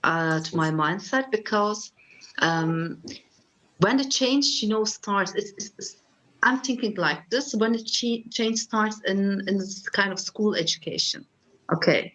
Of to my course. mindset because um, when the change, starts, I'm thinking like this. When the change starts in this kind of school education, okay,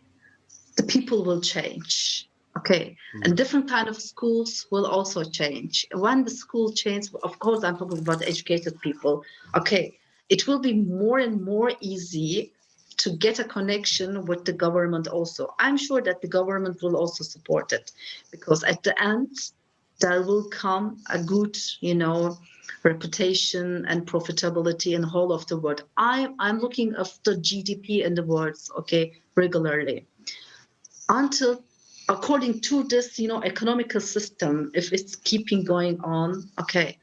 the people will change. Okay, Mm. and different kind of schools will also change. When the school changes, of course, I'm talking about educated people. Okay, it will be more and more easy to get a connection with the government also. I'm sure that the government will also support it because at the end, there will come a good, reputation and profitability in the whole of the world. I'm looking after GDP in the words, okay, regularly until according to this economical system, if it's keeping going on, okay,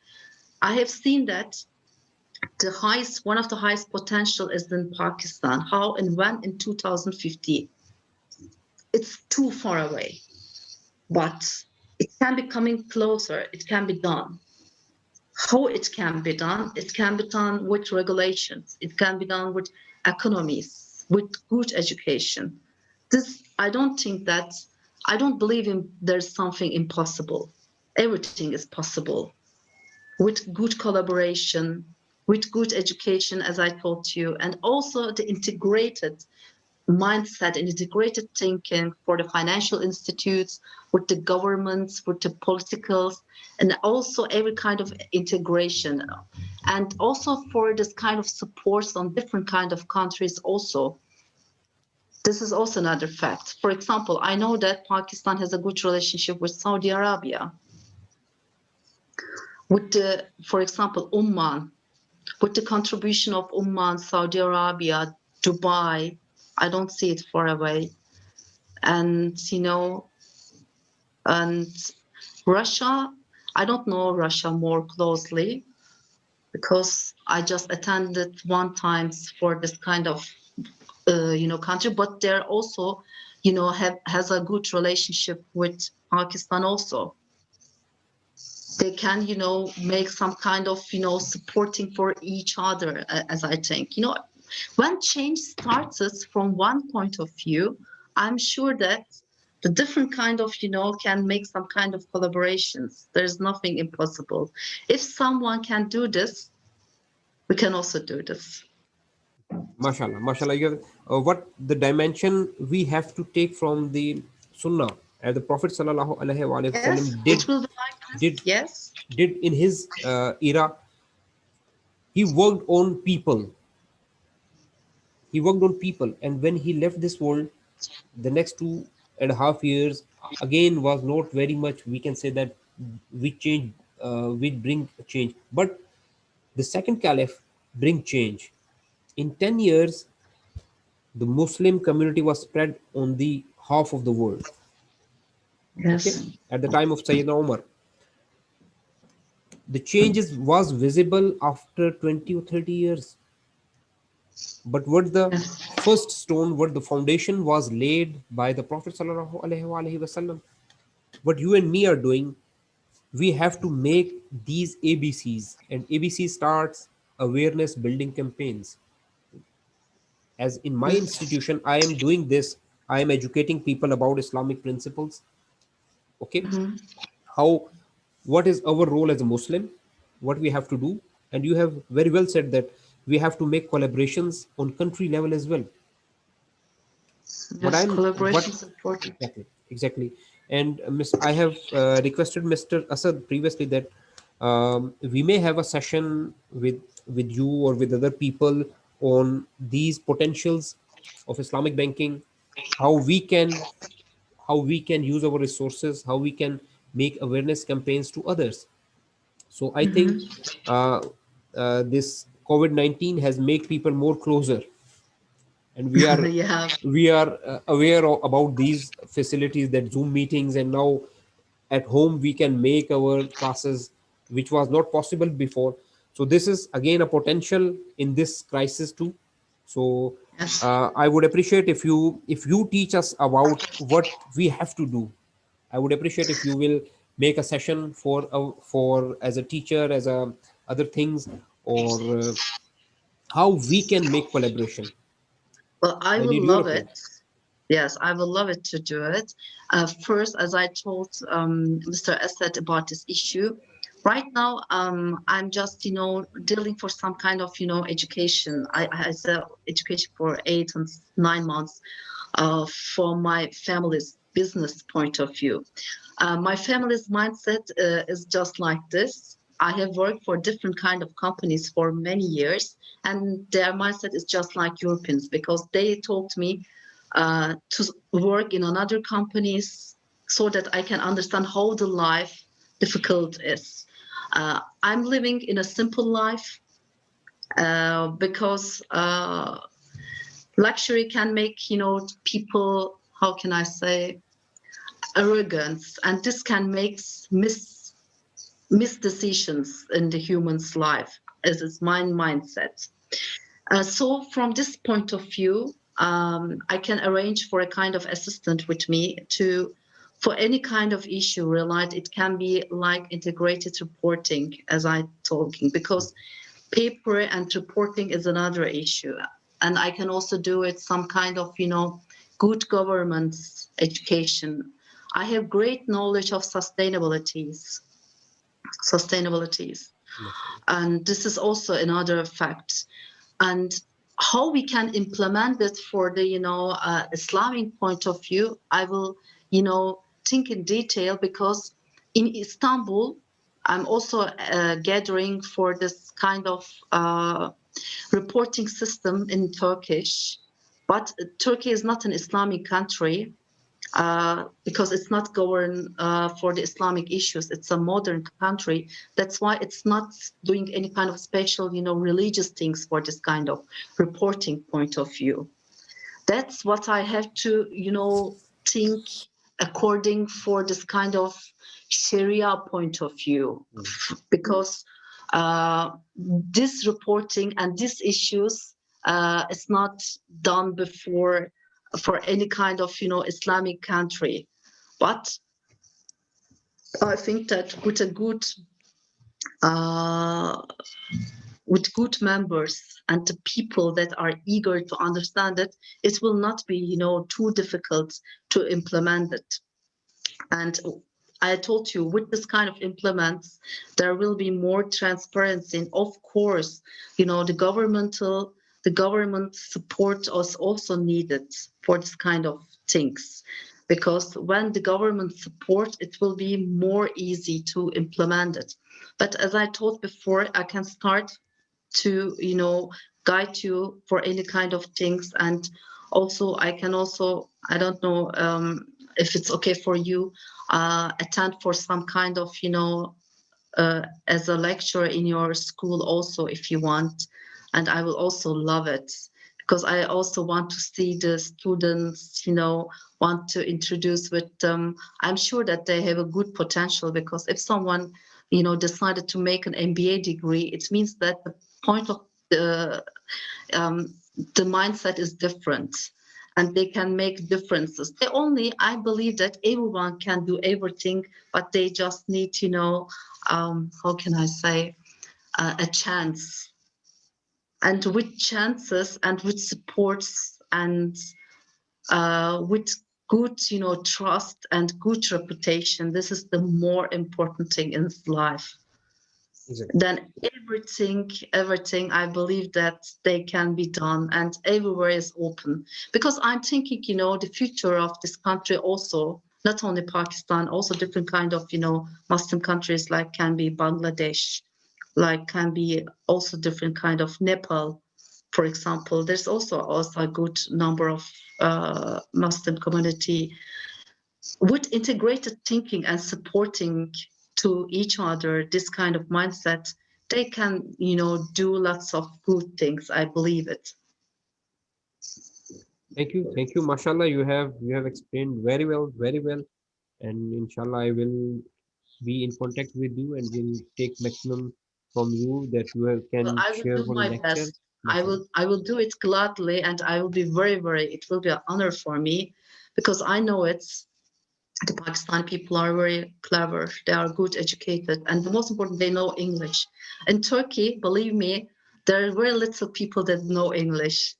I have seen that one of the highest potential is in Pakistan. How and when? In 2050. It's too far away, but it can be coming closer. It can be done. How it can be done? It can be done with regulations. It can be done with economies, with good education. This, I don't think that, I don't believe in there's something impossible. Everything is possible with good collaboration, with good education, as I told you, and also the integrated mindset and integrated thinking for the financial institutes, with the governments, with the politicals, and also every kind of integration. And also for this kind of supports on different kind of countries also. This is also another fact. For example, I know that Pakistan has a good relationship with Saudi Arabia, with the, for example, Oman, with the contribution of Oman, Saudi Arabia, Dubai. I don't see it far away. And, and Russia, I don't know Russia more closely because I just attended one times for this kind of, country, but they're also, has a good relationship with Pakistan also. They can, make some kind of, supporting for each other, as I think. When change starts from one point of view, I'm sure that the different kind of, can make some kind of collaborations. There's nothing impossible. If someone can do this, we can also do this. Mashallah, mashallah. You have, what the dimension we have to take from the Sunnah, and the Prophet sallallahu alaihi Yes, wasallam it will be like this. did Yes. did in his era. He worked on people. He worked on people, and when he left this world, the next 2.5 years again was not very much. We can say that we change, we bring change, but the second caliph bring change. In 10 years, the Muslim community was spread on the half of the world. Okay, Yes. at the time of Sayyidina Umar, the changes was visible after 20 or 30 years. But what the Yes. first stone, what the foundation was laid by the Prophet sallallahu alaihi wasallam. What you and me are doing, we have to make these ABCs, and ABC starts awareness building campaigns. As in my Yes. institution, I am doing this. I am educating people about Islamic principles. Okay, Mhm. how, what is our role as a Muslim, what we have to do, and you have very well said that we have to make collaborations on country level as well. What Yes. I'm Collaboration what is important. exactly, and Miss, I have requested Mr. Asad previously that we may have a session with you or with other people on these potentials of Islamic banking, how we can, how we can use our resources, how we can make awareness campaigns to others. So I think Mhm. uh, this COVID-19 has made people more closer, and we are Yeah. aware of, about these facilities, that Zoom meetings, and now at home we can make our classes, which was not possible before. So this is again a potential in this crisis too. So Yes. I would appreciate if you teach us about what we have to do. I would appreciate if you will make a session for as a teacher, as a other things, or how we can make collaboration. Well, I I will need your love it. approach. Yes, I will love it to do it. First, as I told Mr. Asad about this issue, right now I'm just dealing for some kind of education. I said education for 8 and 9 months from my family's business point of view. My family's mindset is just like this. I have worked for different kind of companies for many years, and their mindset is just like Europeans because they told me to work in another companies so that I can understand how the life difficult is. I'm living in a simple life because luxury can make people, how can I say, arrogance, and this can make misdecisions in the human's life as it's my mindset. So from this point of view, I can arrange for a kind of assistant with me to for any kind of issue related, it can be like integrated reporting, as I talking, because paper and reporting is another issue. And I can also do it some kind of, good governance education. I have great knowledge of sustainabilities. mashallah. And this is also another fact. And how we can implement it for the, Islamic point of view, I will, think in detail, because in Istanbul, I'm also gathering for this kind of reporting system in Turkish. But Turkey is not an Islamic country, because it's not governed for the Islamic issues. It's a modern country. That's why it's not doing any kind of special, religious things for this kind of reporting point of view. That's what I have to, think according for this kind of Sharia point of view, because this reporting and these issues is not done before for any kind of, Islamic country. But I think that uh, with good members and the people that are eager to understand it, it will not be, too difficult to implement it. And I told you, with this kind of implements, there will be more transparency. And of course, the government support is also needed for this kind of things. Because when the government support, it will be more easy to implement it. But as I told before, I can start to, guide you for any kind of things. And also, I don't know, if it's okay for you, attend for some kind of, as a lecturer in your school also, if you want. And I will also love it, because I also want to see the students, want to introduce with them. I'm sure that they have a good potential, because if someone, decided to make an MBA degree, it means that the point of the mindset is different, and they can make differences. I believe that everyone can do everything, but they just need, how can I say, a chance. And with chances and with supports and with good, trust and good reputation, this is the more important thing in life. Exactly. Then everything, I believe that they can be done, and everywhere is open. Because I'm thinking, the future of this country also, not only Pakistan, also different kind of, Muslim countries, like can be Bangladesh, like can be also different kind of Nepal, for example. There's also a good number of Muslim community with integrated thinking and supporting to each other this kind of mindset. They can, do lots of good things. I believe it. Thank you, mashallah. You have explained very well, very well. And inshallah, I will be in contact with you and will take maximum from you that Well, can I will share do for the my lecture. best. Mashallah. I will do it gladly, and I will be it will be an honor for me, because I know the Pakistani people are very clever. They are good educated, and the most important, they know English. In Turkey, believe me, there are very little people that know English.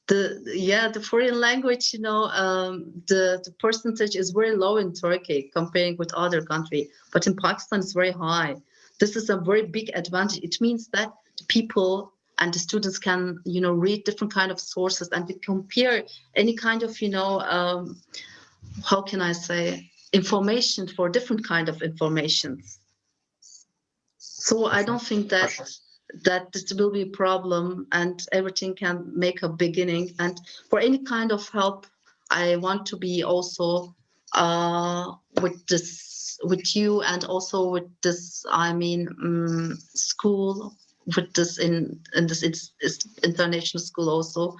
The foreign language, the percentage is very low in Turkey comparing with other country, but in Pakistan it's very high. This is a very big advantage. It means that the people and the students can, read different kind of sources, and they compare any kind of, how can I say, information for different kind of informations. So I don't think that this will be a problem, and everything can make a beginning. And for any kind of help, I want to be also with you, and also with this, I mean, school, with this in this international school also.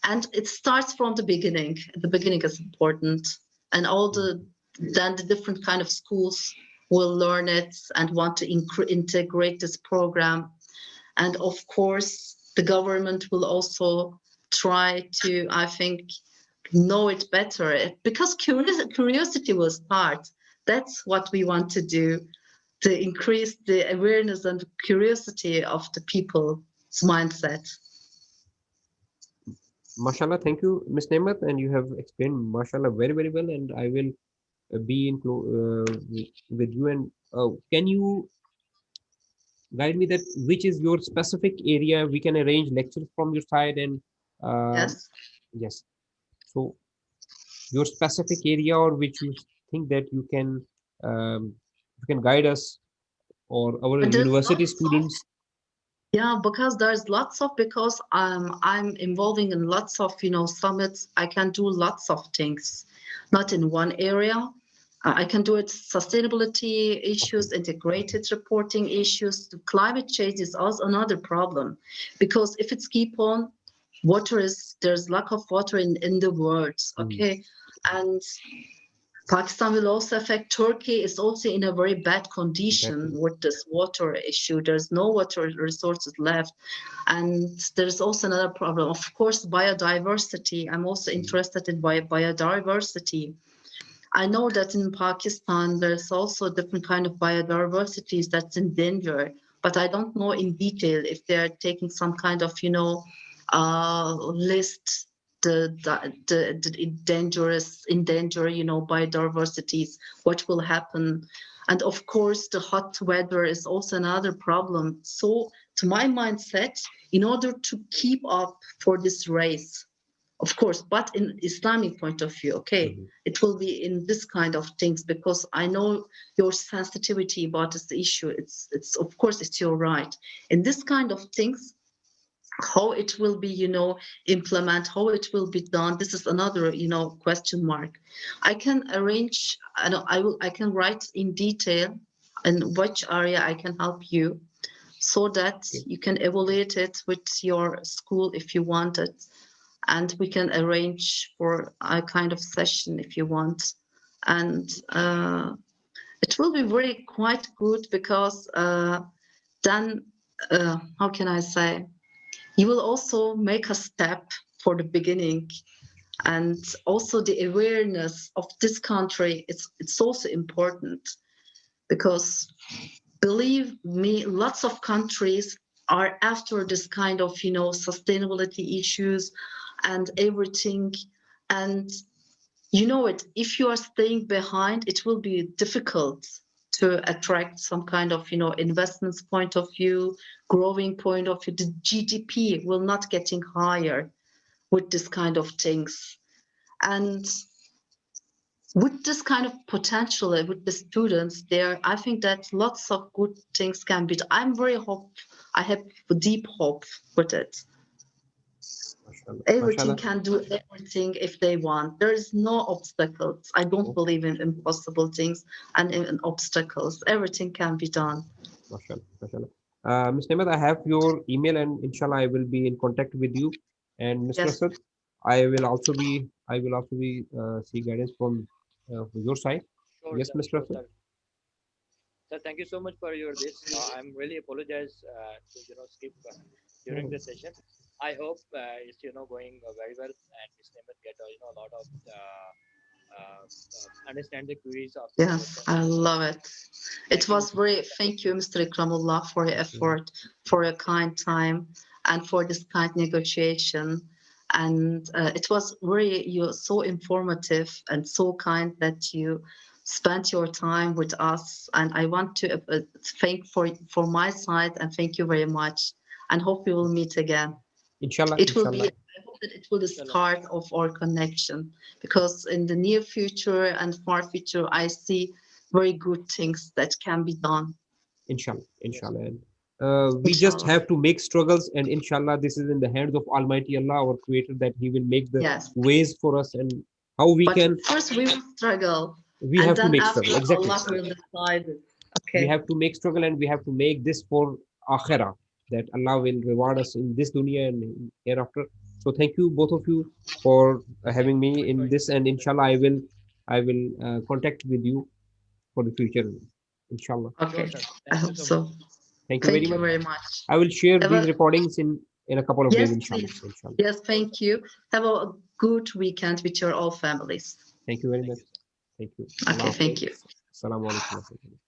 And it starts from the beginning. The beginning is important, and all then the different kind of schools will learn it and want to integrate this program. And of course, the government will also try to, I think, know it better. Because curiosity will start. That's what we want to do, to increase the awareness and curiosity of the people's mindset. Mashallah, thank you, Miss Nemat, and you have explained Mashallah very, very well. And I will be with you. And can you guide me that which is your specific area? We can arrange lectures from your side, and um Yes. yes. So your specific area, or which you think that you can guide us or our There's university lots of, students. yeah, because there's lots of, because I'm involving in lots of, summits. I can do lots of things, not in one area. I can do it sustainability Okay. issues, integrated reporting issues. The climate change is also another problem, because if it's keep on, there's lack of water in the world. Mhm. Okay, and Pakistan will also affect. Turkey is also in a very bad condition Exactly. with this water issue. There's no water resources left. And there's also another problem. Of course, biodiversity. I'm also Mhm. interested in biodiversity. I know that in Pakistan, there's also different kind of biodiversities that's in danger, but I don't know in detail if they're taking some kind of, list the dangerous, endanger, biodiversities, what will happen. And of course, the hot weather is also another problem. So to my mindset, in order to keep up for this race, of course, but in Islamic point of view, okay, Mhm. it will be in this kind of things, because I know your sensitivity about this issue. It's of course it's your right. In this kind of things, how it will be, implement, how it will be done, this is another, question mark. I can arrange, I can write in detail in which area I can help you, so that Okay. you can evaluate it with your school if you want it, and we can arrange for a kind of session if you want. And it will be very quite good, because then, how can I say, you will also make a step for the beginning. And also the awareness of this country, it's also important, because believe me, lots of countries are after this kind of, sustainability issues and everything. And if you are staying behind, it will be difficult to attract some kind of, investments point of view, growing point of view. The GDP will not getting higher with this kind of things. And with this kind of potential, with the students there, I think that lots of good things can be. I'm very hope. I have deep hope with it. Mashallah. Everything Mashallah. can do everything if they want. There is no obstacles. I don't Oh, believe in impossible things and in obstacles. Everything can be done. mashallah. Mashallah. Ms. Nemat, I have your email, and inshallah I will be in contact with you. And Mr. Yes, Asad, I will also be see guidance from your side. Sure, Yes, sir. Mr. Sure, Asad. sir. Sir, thank you so much for your this. I'm really apologize to skip during Oh, the session. I hope it's going very well, and Miss Nemeth get a lot of understand the queries of this yes, question. I So love it. It thank you, was Miss very, Nemeth. thank you, Mr. Ikramullah, for your mhm. effort, for your kind time, and for this kind negotiation. And it was very, you so informative and so kind that you spent your time with us. And I want to thank for my side, and thank you very much. And hope we will meet again. Inshallah, It will be, inshallah, I hope that it will be the Inshallah. start of our connection, because in the near future and far future, I see very good things that can be done. inshallah, Yes. inshallah. And we just Inshallah. have to make struggles, and inshallah, this is in the hands of Almighty Allah, our Creator, that He will make the Yes. ways for us, and how we But can. first we will struggle, We and have to then make after struggle. Exactly. Allah will decide it. We Okay. have to make struggle, and we have to make this for akhirah, that Allah will reward us in this dunya and hereafter. So thank you both of you for Thank having you so me much for in your this, and this. inshallah I will contact with you for the future, inshallah. Sure, Okay. sir. I Thank you hope so much. so. Thank you very Thank you much. very much. I will share Have these a recordings in in a couple of days, Yes, inshallah. please. Inshallah. Yes, thank you. Have a good weekend with your all families. Thank you very Thank much. you, sir. Thank you. Allah Okay, Hafiz. thank you. Assalamu alaikum wa rahmatullahi.